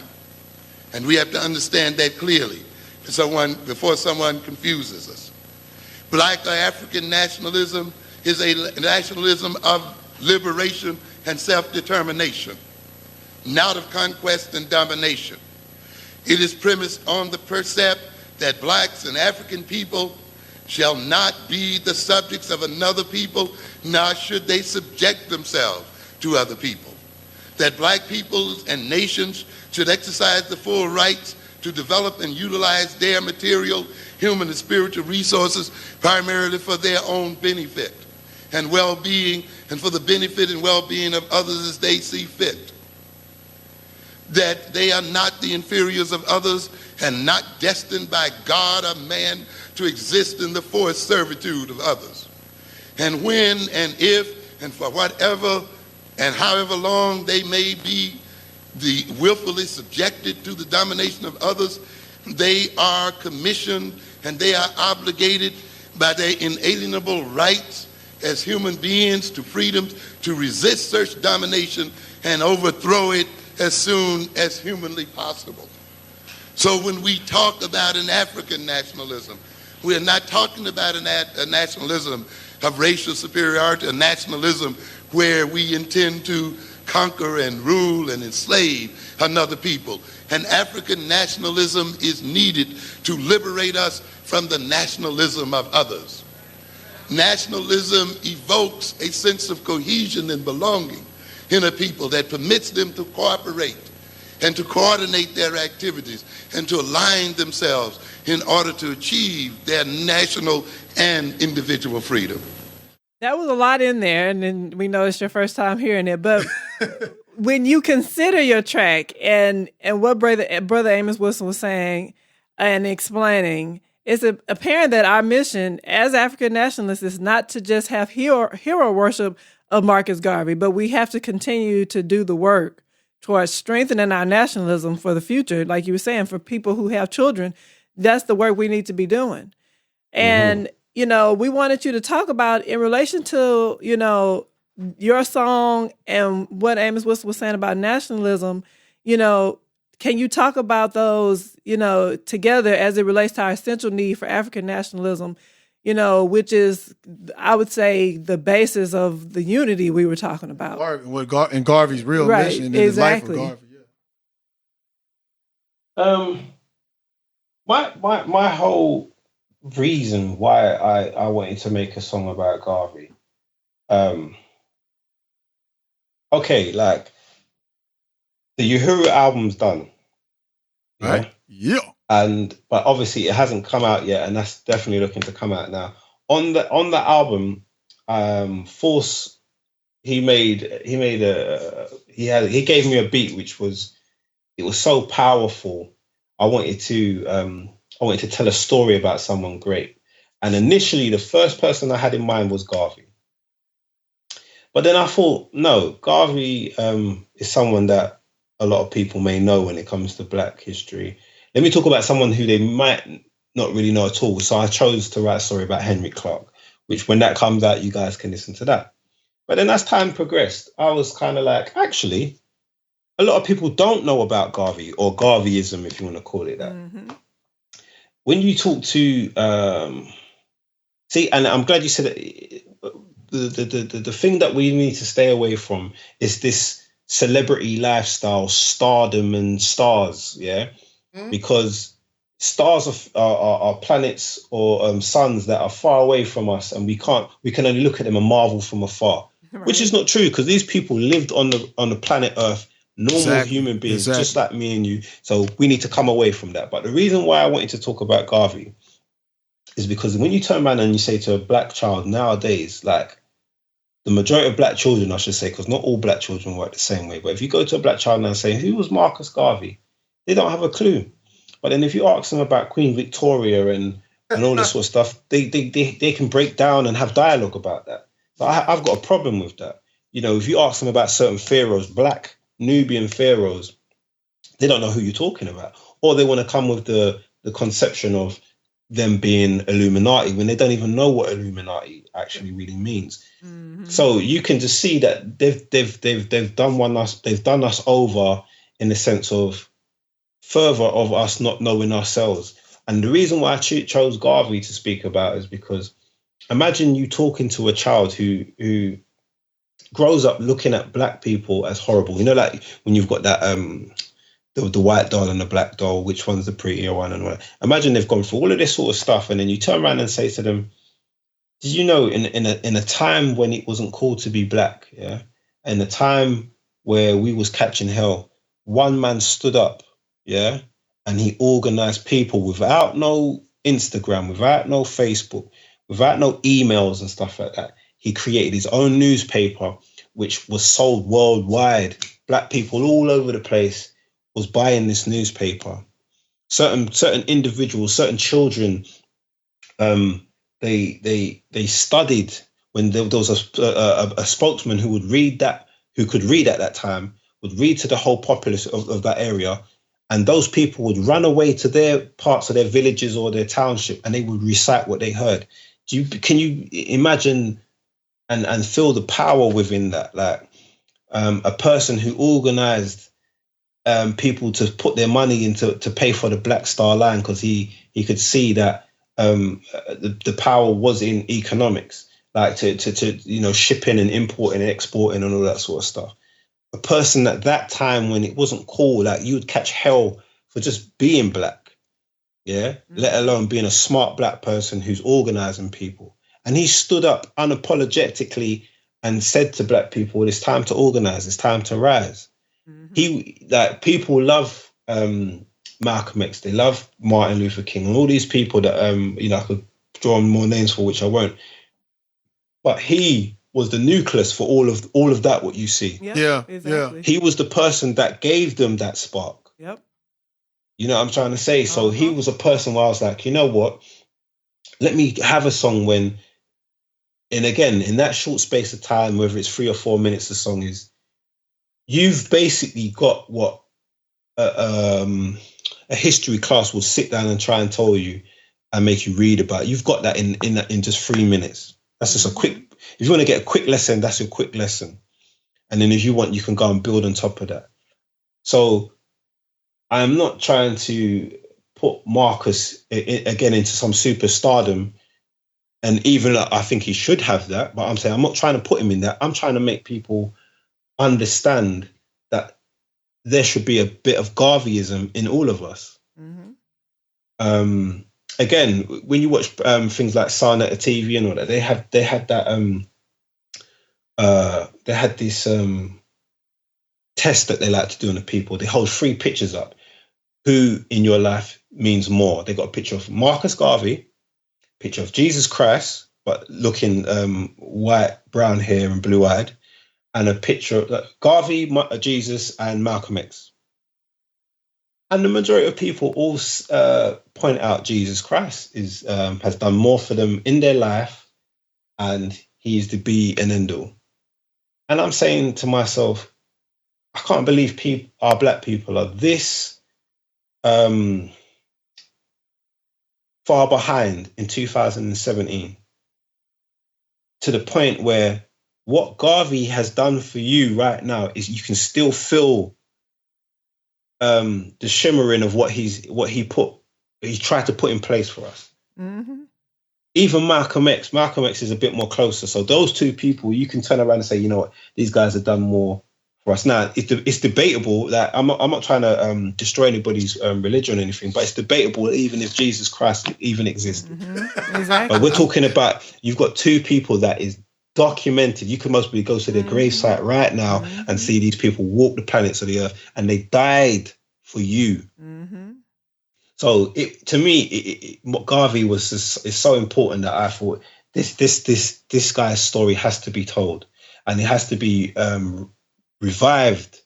And we have to understand that clearly before someone confuses us. Black or African nationalism is a nationalism of liberation and self-determination, not of conquest and domination. It is premised on the precept that blacks and African people shall not be the subjects of another people, nor should they subject themselves to other people. That black peoples and nations should exercise the full rights to develop and utilize their material, human, and spiritual resources primarily for their own benefit and well-being, and for the benefit and well-being of others as they see fit. That they are not the inferiors of others and not destined by God or man to exist in the forced servitude of others. And when and if and for whatever and however long they may be willfully subjected to the domination of others, they are commissioned and they are obligated by their inalienable rights as human beings to freedom to resist such domination and overthrow it as soon as humanly possible. So when we talk about an African nationalism, we are not talking about a nationalism of racial superiority, a nationalism where we intend to conquer and rule and enslave another people. An African nationalism is needed to liberate us from the nationalism of others. Nationalism evokes a sense of cohesion and belonging in a people that permits them to cooperate and to coordinate their activities and to align themselves in order to achieve their national and individual freedom. That was a lot in there, and then we know it's your first time hearing it, but when you consider your track and what Brother Amos Wilson was saying and explaining, it's apparent that our mission as African nationalists is not to just have hero worship of Marcus Garvey, but we have to continue to do the work towards strengthening our nationalism for the future. Like you were saying, for people who have children, that's the work we need to be doing. And, we wanted you to talk about in relation to, your song and what Amos Wilson was saying about nationalism, can you talk about those, together as it relates to our essential need for African nationalism, which is, I would say, the basis of the unity we were talking about. And Garvey's real mission in his life of Garvey. My whole reason why I wanted to make a song about Garvey, like the Uhuru album's done, right? Yeah. But obviously it hasn't come out yet, and that's definitely looking to come out now. On the album, Force, he gave me a beat which was so powerful. I wanted to tell a story about someone great, and initially the first person I had in mind was Garvey. But then I thought, no, Garvey is someone that a lot of people may know when it comes to Black history. Let me talk about someone who they might not really know at all. So I chose to write a story about Henry Clark, which when that comes out, you guys can listen to that. But then as time progressed, I was kind of like, actually, a lot of people don't know about Garvey or Garveyism, if you want to call it that. Mm-hmm. When you talk to, see, and I'm glad you said that, the thing that we need to stay away from is this celebrity lifestyle, stardom and stars, yeah? Mm-hmm. Because stars are planets or suns that are far away from us, and we can only look at them and marvel from afar, right. Which is not true, because these people lived on the planet Earth, normal human beings, just like me and you. So we need to come away from that. But the reason why I wanted to talk about Garvey is because when you turn around and you say to a Black child nowadays, like the majority of Black children, I should say, because not all Black children work the same way, but if you go to a Black child now and say, who was Marcus Garvey? They don't have a clue. But then if you ask them about Queen Victoria and all this sort of stuff, they can break down and have dialogue about that. So I've got a problem with that. You know, if you ask them about certain pharaohs, Black Nubian pharaohs, they don't know who you're talking about. Or they want to come with the conception of them being Illuminati when they don't even know what Illuminati actually really means. Mm-hmm. So you can just see that they've done us over in the sense of further of us not knowing ourselves. And the reason why I chose Garvey to speak about is because imagine you talking to a child who grows up looking at Black people as horrible. You know, like when you've got that the white doll and the black doll, which one's the prettier one and what? Imagine they've gone through all of this sort of stuff, and then you turn around and say to them, did you know in a time when it wasn't cool to be Black, yeah, in a time where we was catching hell, one man stood up, yeah, and he organized people without no Instagram, without no Facebook, without no emails and stuff like that. He created his own newspaper, which was sold worldwide. Black people all over the place was buying this newspaper. Certain individuals, certain children, they studied when there was a spokesman who would read that, who could read at that time, would read to the whole populace of that area. And those people would run away to their parts of their villages or their township, and they would recite what they heard. Can you imagine and feel the power within that? Like a person who organized people to put their money into to pay for the Black Star Line because he could see that the power was in economics, like to shipping and importing and exporting and all that sort of stuff. A person at that time when it wasn't cool, like you would catch hell for just being Black, yeah, let alone being a smart Black person who's organizing people. And he stood up unapologetically and said to Black people, it's time to organize, it's time to rise. Mm-hmm. People love Malcolm X, they love Martin Luther King, and all these people that I could draw on more names for, which I won't. But he was the nucleus for all of that, what you see. Yeah, exactly. He was the person that gave them that spark. Yep. You know what I'm trying to say? So he was a person where I was like, you know what? Let me have a song when, and again, in that short space of time, whether it's 3 or 4 minutes the song is, you've basically got what a history class will sit down and try and tell you and make you read about. You've got that in just 3 minutes. That's just a quick, if you want to get a quick lesson, that's a quick lesson. And then if you want, you can go and build on top of that. So I'm not trying to put Marcus again into some superstardom. And even I think he should have that, but I'm saying I'm not trying to put him in that. I'm trying to make people understand that there should be a bit of Garveyism in all of us. Mm-hmm. Again, when you watch things like Sana at TV and all that, they had this test that they like to do on the people. They hold 3 pictures up. Who in your life means more? They got a picture of Marcus Garvey, picture of Jesus Christ, but looking white, brown hair and blue-eyed, and a picture of Garvey, Jesus, and Malcolm X. And the majority of people all point out Jesus Christ has done more for them in their life, and he is the be and end all. And I'm saying to myself, I can't believe our black people are this far behind in 2017 to the point where what Garvey has done for you right now is you can still feel the shimmering of what he tried to put in place for us. Mm-hmm. Even Malcolm X is a bit more closer. So those two people, you can turn around and say, you know what, these guys have done more for us. Now, it's debatable that I'm not trying to destroy anybody's religion or anything, but it's debatable even if Jesus Christ even existed. Mm-hmm. Exactly. But we're talking about, you've got two people that is documented. You can mostly go to their gravesite right now and see these people walk the planets of the earth, and they died for you. Mm-hmm. So to me, what Garvey was is so important that I thought this guy's story has to be told, and it has to be revived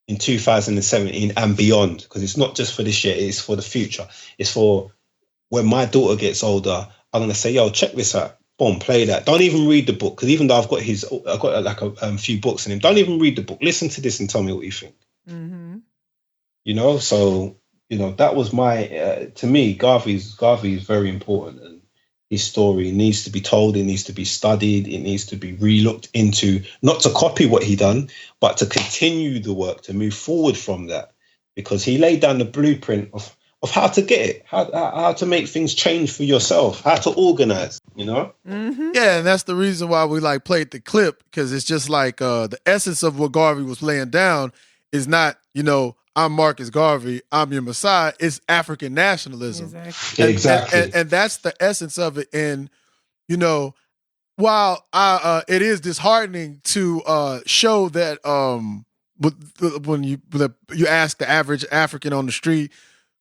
in 2017 and beyond, because it's not just for this year, it's for the future. It's for when my daughter gets older, I'm going to say, yo, check this out. Boom, play that. Don't even read the book, because even though I've got like a few books in him, don't even read the book. Listen to this and tell me what you think. Mm-hmm. You know, so, you know, that was my, to me, Garvey is very important, and his story needs to be told, it needs to be studied, it needs to be re-looked into, not to copy what he done, but to continue the work, to move forward from that, because he laid down the blueprint of how to get it, how to make things change for yourself, how to organize, you know? Mm-hmm. Yeah, and that's the reason why we like played the clip, because it's just like the essence of what Garvey was laying down is not, you know, I'm Marcus Garvey, I'm your Messiah. It's African nationalism. Exactly. And that's the essence of it. And, you know, while it is disheartening to show that when you ask the average African on the street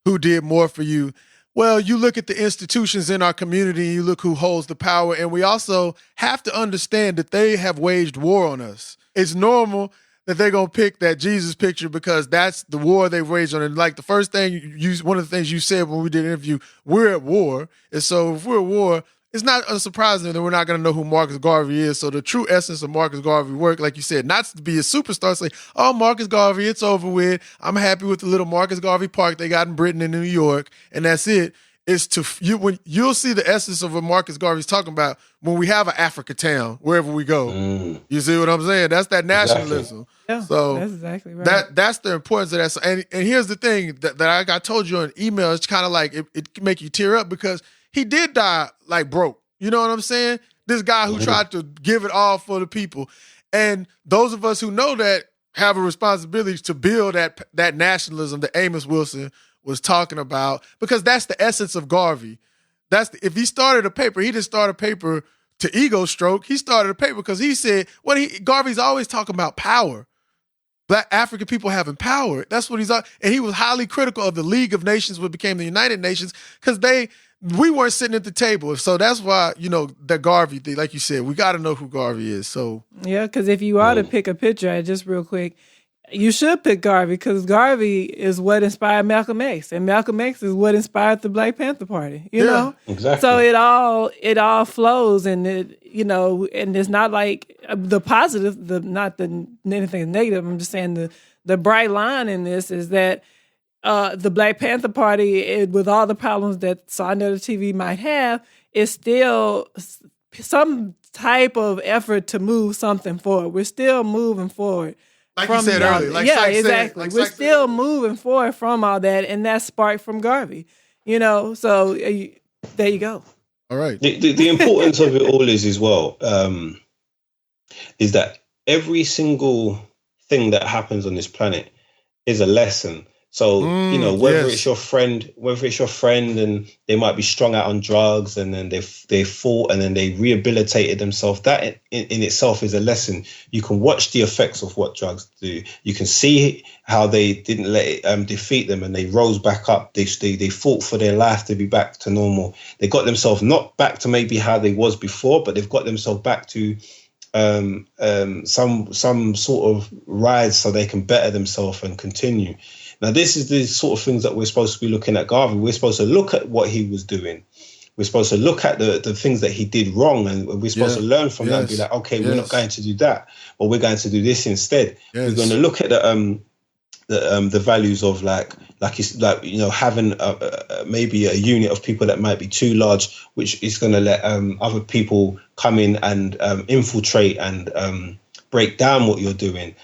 who did more for you, well, you look at the institutions in our community, you look who holds the power, and we also have to understand that they have waged war on us. It's normal that they're going to pick that Jesus picture because that's the war they waged on. And like the first thing, one of the things you said when we did an interview, we're at war. And so if we're at war, it's not surprising that we're not going to know who Marcus Garvey is. So the true essence of Marcus Garvey work, like you said, not to be a superstar, say, oh, Marcus Garvey, it's over with. I'm happy with the little Marcus Garvey Park they got in Britain and New York, and that's it. It's to you when you'll see the essence of what Marcus Garvey's talking about when we have an Africa town wherever we go. You see what I'm saying? That's that nationalism. Exactly. Yeah, so that's exactly right. That's the importance of that. So, and here's the thing that I told you in email. It's kind of like it can make you tear up because he did die like broke. You know what I'm saying? This guy who tried to give it all for the people, and those of us who know that have a responsibility to build that nationalism that Amos Wilson was talking about, because that's the essence of Garvey. If he started a paper, he didn't start a paper to ego stroke. He started a paper because he said Garvey's always talking about power. Black African people having power. That's what and he was highly critical of the League of Nations, what became the United Nations, because we weren't sitting at the table. So that's why, you know, that Garvey thing, like you said, we got to know who Garvey is. So yeah, because if you are to pick a picture, just real quick, you should pick Garvey, because Garvey is what inspired Malcolm X, and Malcolm X is what inspired the Black Panther Party. You know, exactly. So it all flows, and and it's not like the positive, not anything negative. I'm just saying the bright line in this is that the Black Panther Party, with all the problems that Sonetta TV might have, is still some type of effort to move something forward. We're still moving forward. Like you said earlier. Like yeah, Syke exactly. Said, We're still moving forward from all that, and that's sparked from Garvey. You know, so there you go. All right. The importance of it all is as well, is that every single thing that happens on this planet is a lesson. So, you know, whether it's your friend and they might be strung out on drugs and then they fought and then they rehabilitated themselves, that in itself is a lesson. You can watch the effects of what drugs do. You can see how they didn't let it defeat them and they rose back up. They fought for their life to be back to normal. They got themselves not back to maybe how they was before, but they've got themselves back to some sort of rise so they can better themselves and continue. Now, this is the sort of things that we're supposed to be looking at Garvey. We're supposed to look at what he was doing. we're supposed to look at the things that he did wrong, and we're supposed to learn from that and be like, okay, we're not going to do that, or we're going to do this instead. We're going to look at the values of like having maybe a unit of people that might be too large, which is going to let other people come in and infiltrate and break down what you're doing.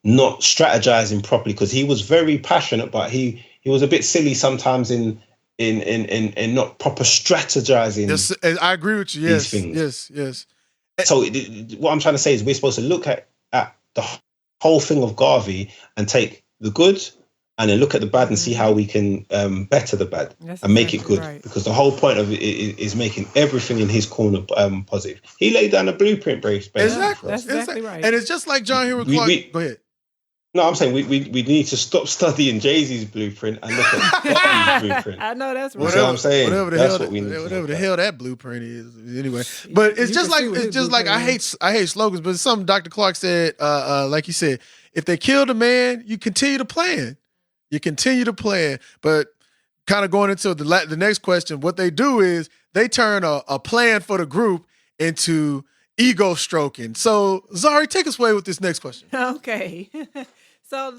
Not strategizing properly, because he was very passionate, but he was a bit silly sometimes in not proper strategizing. Yes, I agree with you. Yes, yes. So what I'm trying to say is we're supposed to look at the whole thing of Garvey and take the good and then look at the bad and see how we can better the bad and make it good. Right. Because the whole point of it is making everything in his corner positive. He laid down a blueprint, basically. Exactly. That's exactly right. And it's just like John Henry Clark. Go ahead. No, I'm saying we need to stop studying Jay-Z's blueprint and look at Garvey's blueprint. I know that's right. Whatever I'm saying. Whatever the hell that blueprint is. Anyway, but it's just like I hate slogans, but it's something Dr. Clark said. Like he said, if they killed a man, you continue to plan. You continue to plan. But kind of going into the next question, what they do is they turn a plan for the group into ego stroking. So Zari, take us away with this next question. Okay. So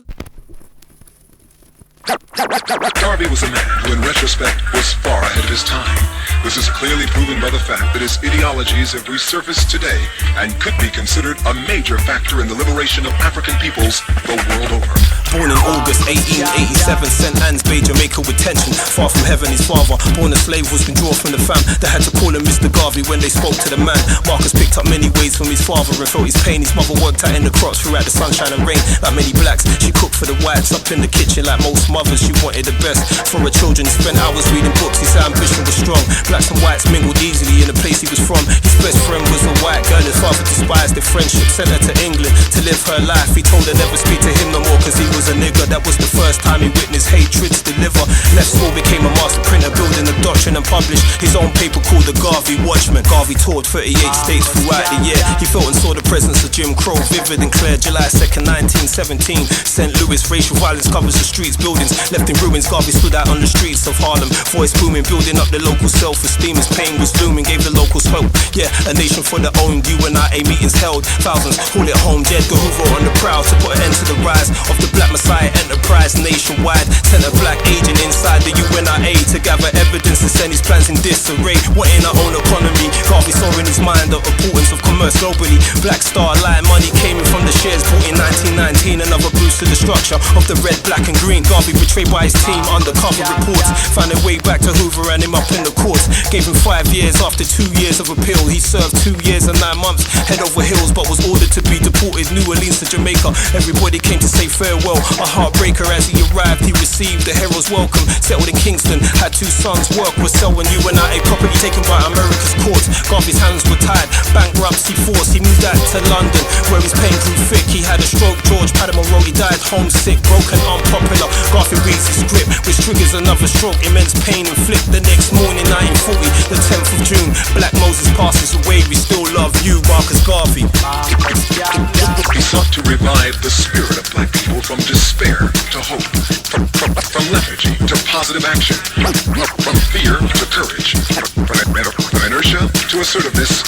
Garvey was a man who, in retrospect, was far ahead of his time. This is clearly proven by the fact that his ideologies have resurfaced today and could be considered a major factor in the liberation of African peoples the world over. Born in August 1887, St. Anne's Bay, Jamaica with tension. Far from heaven, his father, born a slave, was withdrawn from the fam. They had to call him Mr. Garvey when they spoke to the man. Marcus picked up many ways from his father and felt his pain. His mother worked out in the crops throughout the sunshine and rain. Like many blacks, she cooked for the whites up in the kitchen. Like most mothers, she wanted the best for her children. He spent hours reading books, his ambition was strong. Blacks and whites mingled easily in the place he was from. His best friend was a white girl, his father despised their friendship. Sent her to England to live her life. He told her never speak to him no more, cause he was a nigger. That was the first time he witnessed hatreds deliver. Left school, became a master printer, building a doctrine and published his own paper called the Garvey Watchman. Garvey toured 38 states throughout the year. He felt and saw the presence of Jim Crow, vivid and clear. July 2nd, 1917, St. Louis, racial violence covers the streets, buildings left in ruins. Garvey stood out on the streets of Harlem, voice booming, building up the local self-esteem. His pain was looming, gave the locals hope. Yeah, a nation for their own. UNIA meetings held, thousands call it home. J. Edgar Hoover on the prowl to put an end to the rise of the Black Messiah enterprise nationwide. Sent a black agent inside the UNIA to gather evidence to send his plans in disarray. Wanting our own economy, Garvey saw in his mind the importance of commerce globally. Black Star Line money came in from the shares bought in 1919. Another boost to the structure of the red, black and green. Garvey betrayed by his team, undercover reports, found their way back to Hoover and him up in the courts. Gave him 5 years after 2 years of appeal. He served 2 years and 9 months, head over heels, but was ordered to be deported. New Orleans to Jamaica, everybody came to say farewell. A heartbreaker as he arrived, he received the hero's welcome. Settled in Kingston, had 2 sons, work was selling UNIA property taken by America's courts. Garvey's hands were tied, bankruptcy forced. He moved out to London, where his pain grew thick. He had a stroke, George Padamore, he died homesick, broken, unpopular. Garvey reads his script, which triggers another stroke. Immense pain inflict. The next morning, 1940, the 10th of June, Black Moses passes away. We still love you, Marcus Garvey. He sought to revive the spirit of black people from despair to hope, from lethargy to positive action, from fear to courage, from inertia to assertiveness,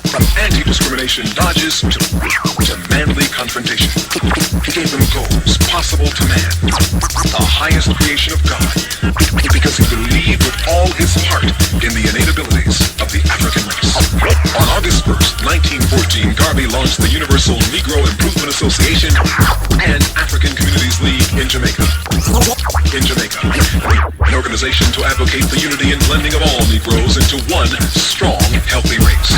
from anti-discrimination dodges to manly confrontation. He gave them goals possible to man, the highest creation of God, because he believed with all his heart in the innate abilities of the African race. On August 1st, 1914, Garvey launched the Universal Negro Improvement Association and African Communities League in Jamaica. An organization to advocate the unity and blending of all Negroes into one strong, healthy race.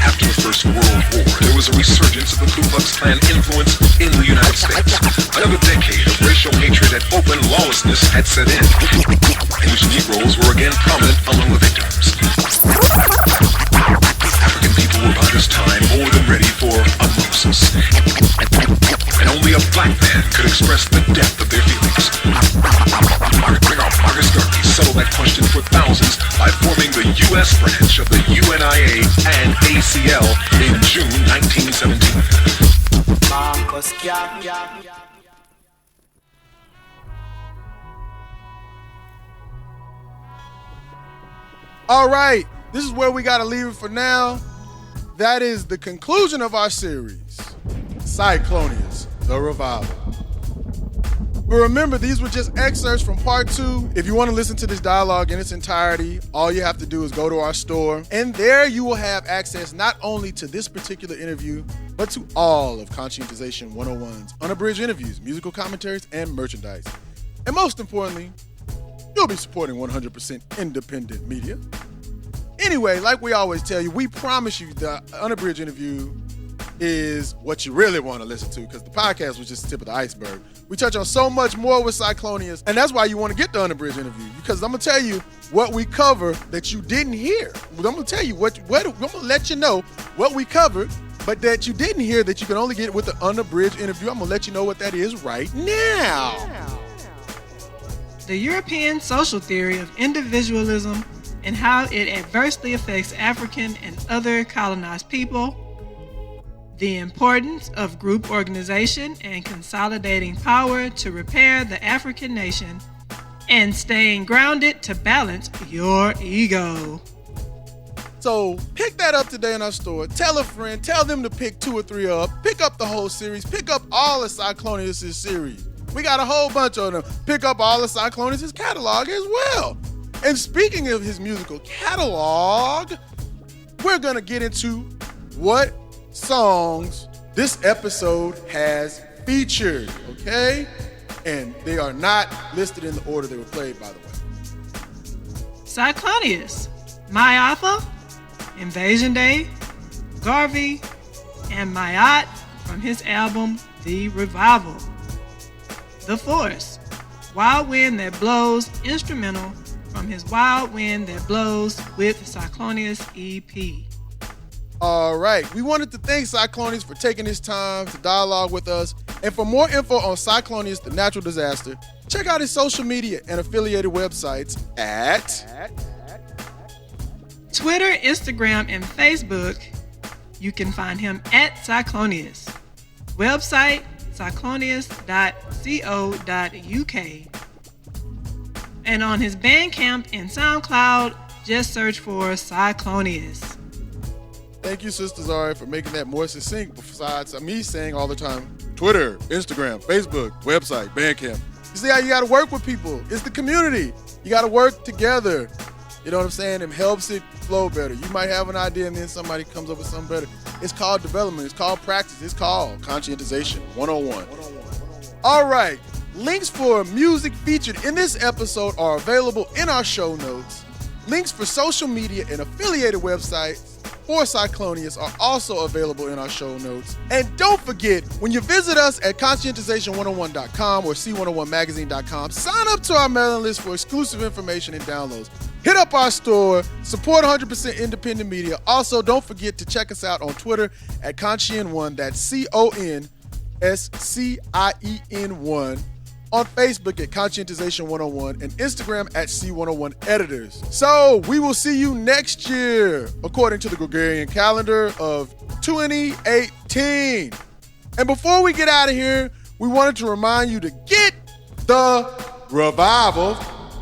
After the First World War, there was a resurgence of the Ku Klux Klan influence in the United States. Another decade of racial hatred and open lawlessness had set in which Negroes were again prominent among the victims. African people were by this time more than ready for a Moses. And only a black man could express the depth of their feelings. Marcus Garvey settled that question for thousands by forming the U.S. branch of the UNIA and ACL in June 1917. Marcus Garvey. All right, this is where we got to leave it for now. That is the conclusion of our series, Cyclonious, the Revival. But remember, these were just excerpts from part 2. If you want to listen to this dialogue in its entirety, all you have to do is go to our store. And there you will have access not only to this particular interview, but to all of Conscientization 101's unabridged interviews, musical commentaries, and merchandise. And most importantly, you'll be supporting 100% independent media. Anyway, like we always tell you, we promise you the unabridged interview is what you really want to listen to, because the podcast was just the tip of the iceberg. We touch on so much more with Cyclonious, and that's why you want to get the unabridged interview, because I'm going to tell you what we cover that you didn't hear. I'm going to tell you I'm going to let you know what we covered, but that you didn't hear that you can only get with the unabridged interview. I'm going to let you know what that is right now. The European social theory of individualism and how it adversely affects African and other colonized people. The importance of group organization and consolidating power to repair the African nation, and staying grounded to balance your ego. So pick that up today in our store. Tell a friend, tell them to pick 2 or 3 up. Pick up the whole series. Pick up all of Cyclonious' series. We got a whole bunch of them. Pick up all of Cyclonious' catalog as well. And speaking of his musical catalog, we're going to get into what songs this episode has featured, okay? And they are not listed in the order they were played, by the way. Cyclonious, My Alpha, Invasion Day, Garvey, and Mayat from his album The Revival. The Force, Wild Wind That Blows, instrumental from his Wild Wind That Blows with Cyclonious EP. All right, we wanted to thank Cyclonious for taking his time to dialogue with us. And for more info on Cyclonious, the natural disaster, check out his social media and affiliated websites at Twitter, Instagram, and Facebook. You can find him at Cyclonious. Website, cyclonious.co.uk. And on his Bandcamp and SoundCloud, just search for Cyclonious. Thank you, Sister Zari, for making that more succinct besides me saying all the time, Twitter, Instagram, Facebook, website, Bandcamp. You see how you got to work with people. It's the community. You got to work together. You know what I'm saying? It helps it flow better. You might have an idea and then somebody comes up with something better. It's called development. It's called practice. It's called Conscientization 101. All right. Links for music featured in this episode are available in our show notes. Links for social media and affiliated websites for Cyclonious are also available in our show notes. And don't forget, when you visit us at conscientization101.com or c101magazine.com, sign up to our mailing list for exclusive information and downloads. Hit up our store, support 100% independent media. Also, don't forget to check us out on Twitter at Conscien1, that's CONSCIEN1. On Facebook at Conscientization 101 and Instagram at C101 Editors. So we will see you next year, according to the Gregorian calendar of 2018. And before we get out of here, we wanted to remind you to get the Revival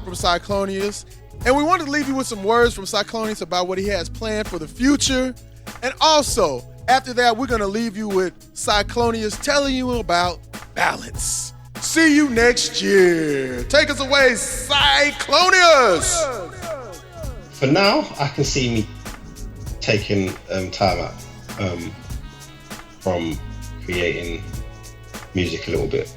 from Cyclonious. And we wanted to leave you with some words from Cyclonious about what he has planned for the future. And also, after that, we're going to leave you with Cyclonious telling you about balance. See you next year. Take us away, Cyclonious. For now, I can see me taking time out from creating music a little bit.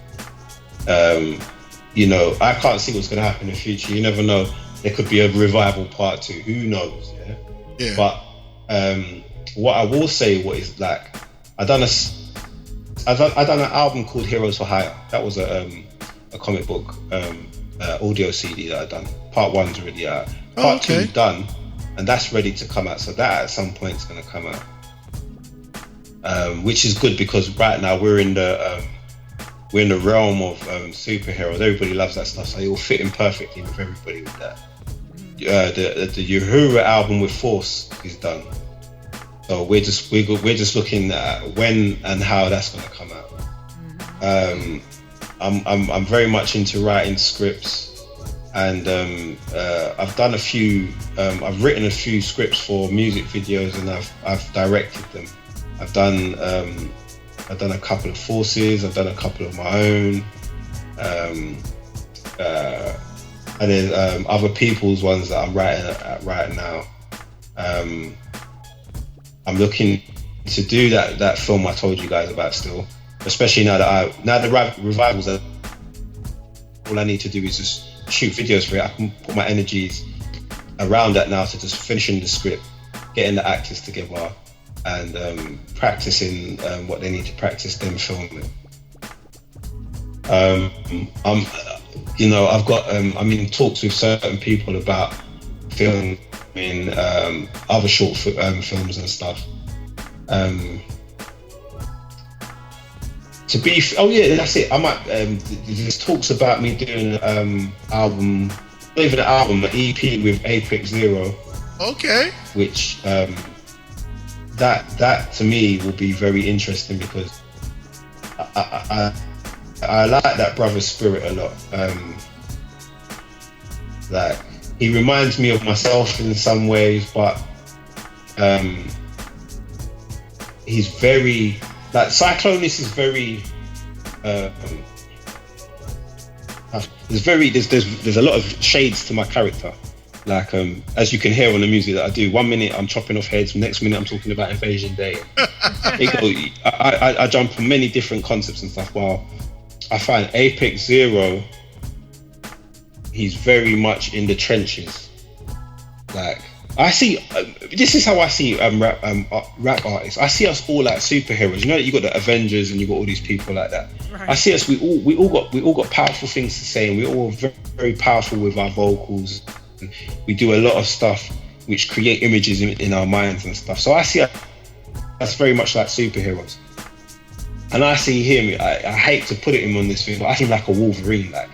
You know, I can't see what's going to happen in the future. You never know. There could be a revival part 2. Who knows? Yeah. But what I will say, what is like, I done an album called Heroes for Hire. That was a comic book audio CD that I done. Part 1's already out. Part 2 done, and that's ready to come out. So that at some point is going to come out, which is good because right now we're in the realm of superheroes. Everybody loves that stuff, so it will fit in perfectly with everybody with that. The Uhura album with Force is done. So we're just looking at when and how that's going to come out. I'm very much into writing scripts and I've done a few. I've written a few scripts for music videos, and I've directed them. I've done a couple of Forces. I've done a couple of my own, and then other people's ones that I'm writing right now. I'm looking to do that film I told you guys about still, especially now the revivals are. All I need to do is just shoot videos for it. I can put my energies around that now to just finishing the script, getting the actors together, and practicing what they need to practice, then filming. I've got I'm in talks with certain people about filming other short films and stuff. That's it. I might. There's talks about me doing an album, not even an album, an EP with EP.042. Okay. Which that to me will be very interesting because I like that brother's spirit a lot. Like he reminds me of myself in some ways, but he's very. Like Cyclonious is very. There's a lot of shades to my character. Like as you can hear on the music that I do. 1 minute I'm chopping off heads, next minute I'm talking about Invasion Day. I jump on many different concepts and stuff. While I find EP.0, he's very much in the trenches. Like. I see. This is how I see rap artists. I see us all like superheroes. You know, you got the Avengers and you got all these people like that. Right. I see us. We all got powerful things to say, and we're all very, very powerful with our vocals. And we do a lot of stuff which create images in our minds and stuff. So I see us very much like superheroes. And I see him. I hate to put him on this thing, but I see him like a Wolverine. Like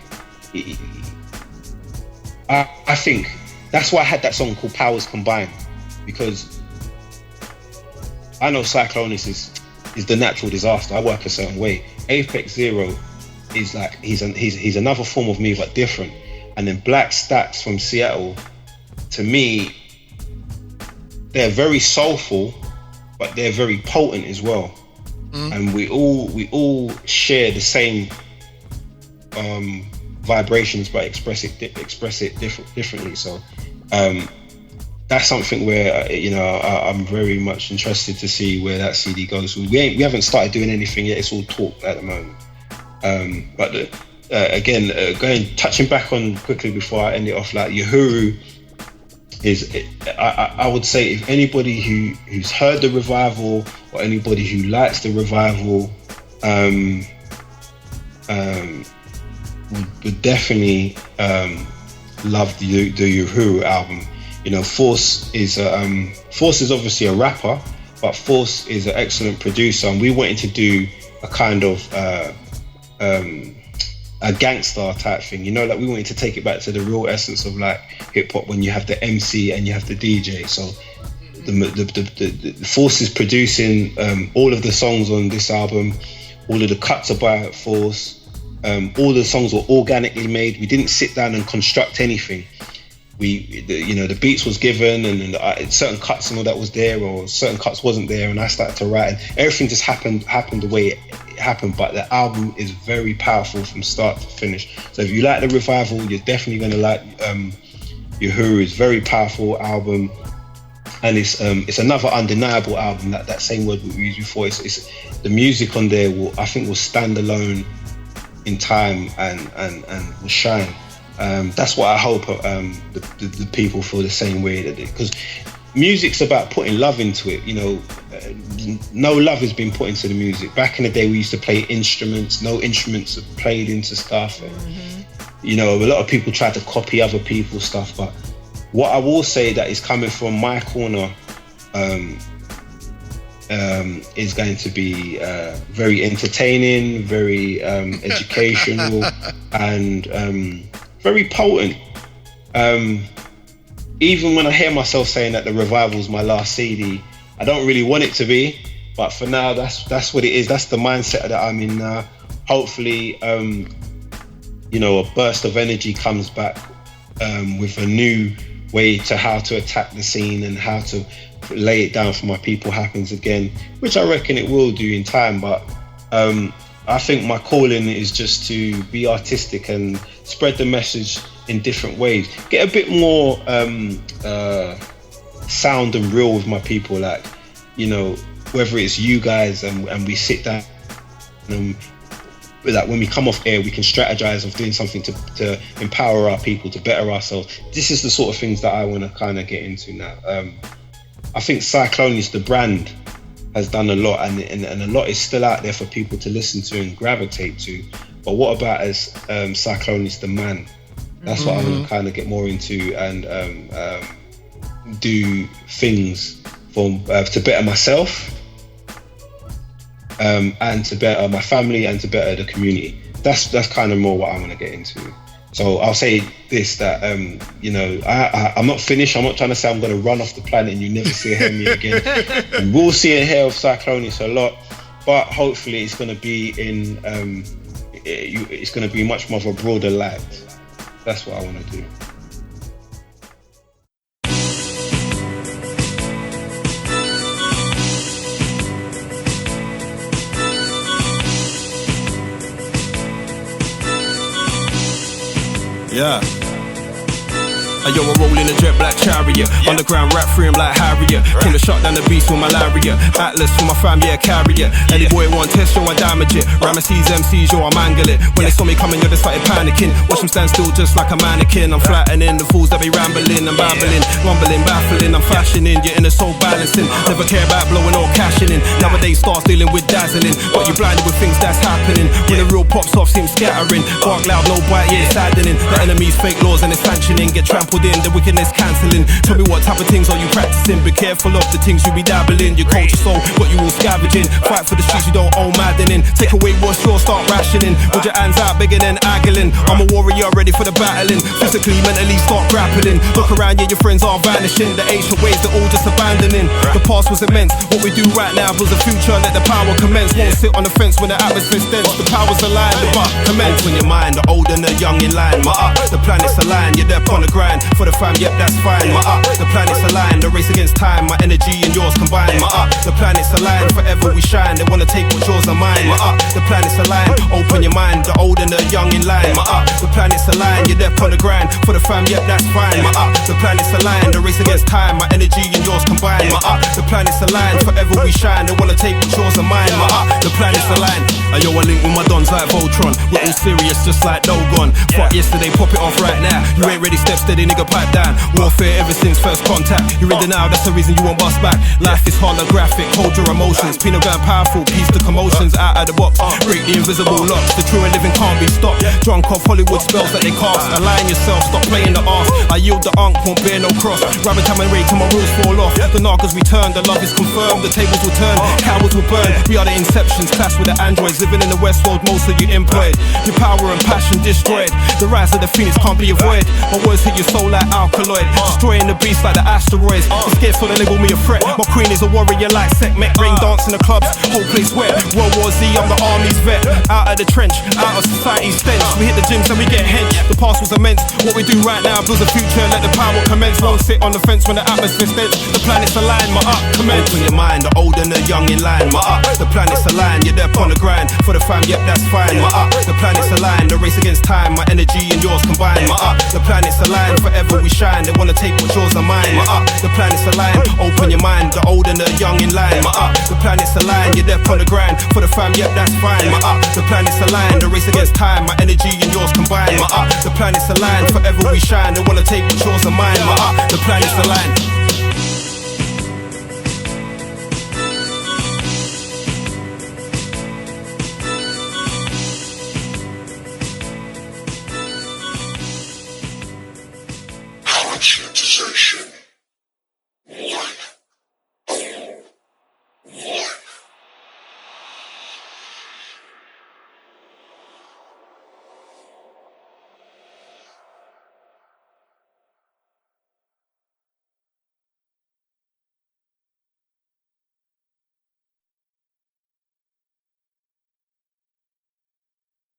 I think. That's why I had that song called Powers Combined, because I know Cyclonious is the natural disaster. I work a certain way. EP.0 is like he's another form of me but different. And then Black Stacks from Seattle, to me, they're very soulful, but they're very potent as well. And we all share the same vibrations, but express it differently. So that's something where I'm very much interested to see where that CD goes. We haven't started doing anything yet. It's all talk at the moment. But touching back on quickly before I end it off, like Uhuru is, I would say, if anybody who's heard the revival or anybody who likes the revival, would definitely love the Uhuru album. You know, Force is obviously a rapper, but Force is an excellent producer, and we wanted to do a kind of a gangster type thing. You know, like we wanted to take it back to the real essence of like hip hop, when you have the MC and you have the DJ. So the Force is producing all of the songs on this album. All of the cuts are by Force. All the songs were organically made. We didn't sit down and construct anything. The beats was given, and certain cuts and all that was there, or certain cuts wasn't there, and I started to write, and everything just happened the way it happened. But the album is very powerful from start to finish. So if you like the revival, you're definitely going to like Uhuru's very powerful album, and it's another undeniable album. That same word we used before. It's the music on there will stand alone in time and will shine. That's what I hope the people feel the same way that it, because music's about putting love into it. You know, no love has been put into the music. Back in the day, we used to play instruments. No instruments are played into stuff. And, you know, a lot of people try to copy other people's stuff. But what I will say that is coming from my corner is going to be very entertaining, very educational, and very potent. Even when I hear myself saying that the revival's my last CD, I don't really want it to be, but for now, that's what it is. That's the mindset that I'm in now. Hopefully, a burst of energy comes back with a new way to how to attack the scene and how to lay it down for my people happens again, which I reckon it will do in time. But I think my calling is just to be artistic and spread the message in different ways, get a bit more sound and real with my people, like, you know, whether it's you guys and we sit down and like when we come off air we can strategize of doing something to empower our people, to better ourselves. This is the sort of things that I want to kind of get into now. I think Cyclonious, the brand, has done a lot, and a lot is still out there for people to listen to and gravitate to. But what about as Cyclonious, the man? That's what I want to kind of get more into and do things to better myself, and to better my family and to better the community. That's kind of more what I want to get into. So I'll say this, that you know, I'm not finished. I'm not trying to say I'm going to run off the planet and you never see or hear me again. You will see and hear of Cyclonious a lot, but hopefully it's going to be in it's going to be much more of a broader light. That's what I want to do. Yeah. Yo, I roll in a jet black chariot, underground rap free him like Harriet. Came to shut down the beast with malaria. Atlas for my fam, yeah, carry it. Any boy want test, yo, I damage it. Ramesses, MCs, yo, I mangle it. When they saw me coming, yo, they started panicking. Watch them stand still just like a mannequin. I'm flattening the fools that be rambling and babbling, rumbling, baffling. I'm fashioning, your inner soul balancing. Never care about blowing or cashing in. Nowadays stars dealing with dazzling, but you blinded with things that's happening. When the real pops off, seems scattering. Bark loud, no bite, yeah, it's saddening. The enemy's fake laws and it's sanctioning. Get trampled in, the wickedness cancelling. Tell me what type of things are you practicing? Be careful of the things you be dabbling. Your culture soul, what you all scavenging. Fight for the streets you don't own, maddening. Take away what's yours, start rationing. With your hands out bigger than Aguilin. I'm a warrior ready for the battling. Physically, mentally start grappling. Look around, yeah, your friends are vanishing. The ancient ways, they're all just abandoning. The past was immense, what we do right now was the future. Let the power commence. Won't sit on the fence when the atmosphere's dense. The power's aligned, the buck commence. Open your mind, the old and the young in line. My up, the planet's aligned, you're there on the grind. For the fam, yep, that's fine. My up, the planet's aligned, the race against time. My energy and yours combined. My up, the planet's aligned, forever we shine. They wanna take what's yours and mine. My up, the planet's aligned, open your mind, the old and the young in line. My up, the planet's aligned, you're there on the grind. For the fam, yep, that's fine. My up, the planet's aligned, the race against time. My energy and yours combined. My up, the planet's aligned, forever we shine. They wanna take what's yours and mine. My up, the planet's aligned. Yo, I link with my dons like Voltron. We're all serious, just like Dogon. Fuck yesterday, pop it off right now. You ain't ready, step steady, nigga, pipe down. Warfare ever since first contact. You're in the now, that's the reason you won't bust back. Life is holographic, hold your emotions. Penal gun powerful, piece the commotions out of the box. Break the invisible locks, the true and living can't be stopped. Drunk off Hollywood spells that they cast. Align yourself, stop playing the arse. I yield the unk, won't bear no cross. Rabbit time and rage till my rules fall off. The narcos return, the love is confirmed. The tables will turn, cowards will burn. We are the inceptions, class with the androids. Living in the West world, most of you employed. Your power and passion destroyed. The rise of the phoenix can't be avoided. My words hit your soul like alkaloid. Destroying the beast like the asteroids. I'm scared so they label me a threat. My queen is a warrior like Sekhmet. Ring dance in the clubs, whole place wet. World War Z, I'm the army's vet. Out of the trench, out of society's stench. We hit the gyms and we get hench. The past was immense, what we do right now builds a future. Let the power commence, won't sit on the fence when the atmosphere's dense. The planet's aligned, my up commence. Open your mind, the old and the young in line. My up, the planet's aligned, you're there on the grind. For the fam, yep, that's fine. My up, the planet's aligned, the race against time. My energy and yours combined. My up, the planet's aligned, forever we shine. They wanna take what's yours and mine. My up, the planet's aligned, open your mind, the old and the young in line. My up, the planet's aligned, you're there on the grind. For the fam, yep, that's fine. My up, the planet's aligned, the race against time. My energy and yours combined. My up, the planet's aligned, forever we shine. They wanna take what's yours and mine. My up, the planet's aligned. Conscientization.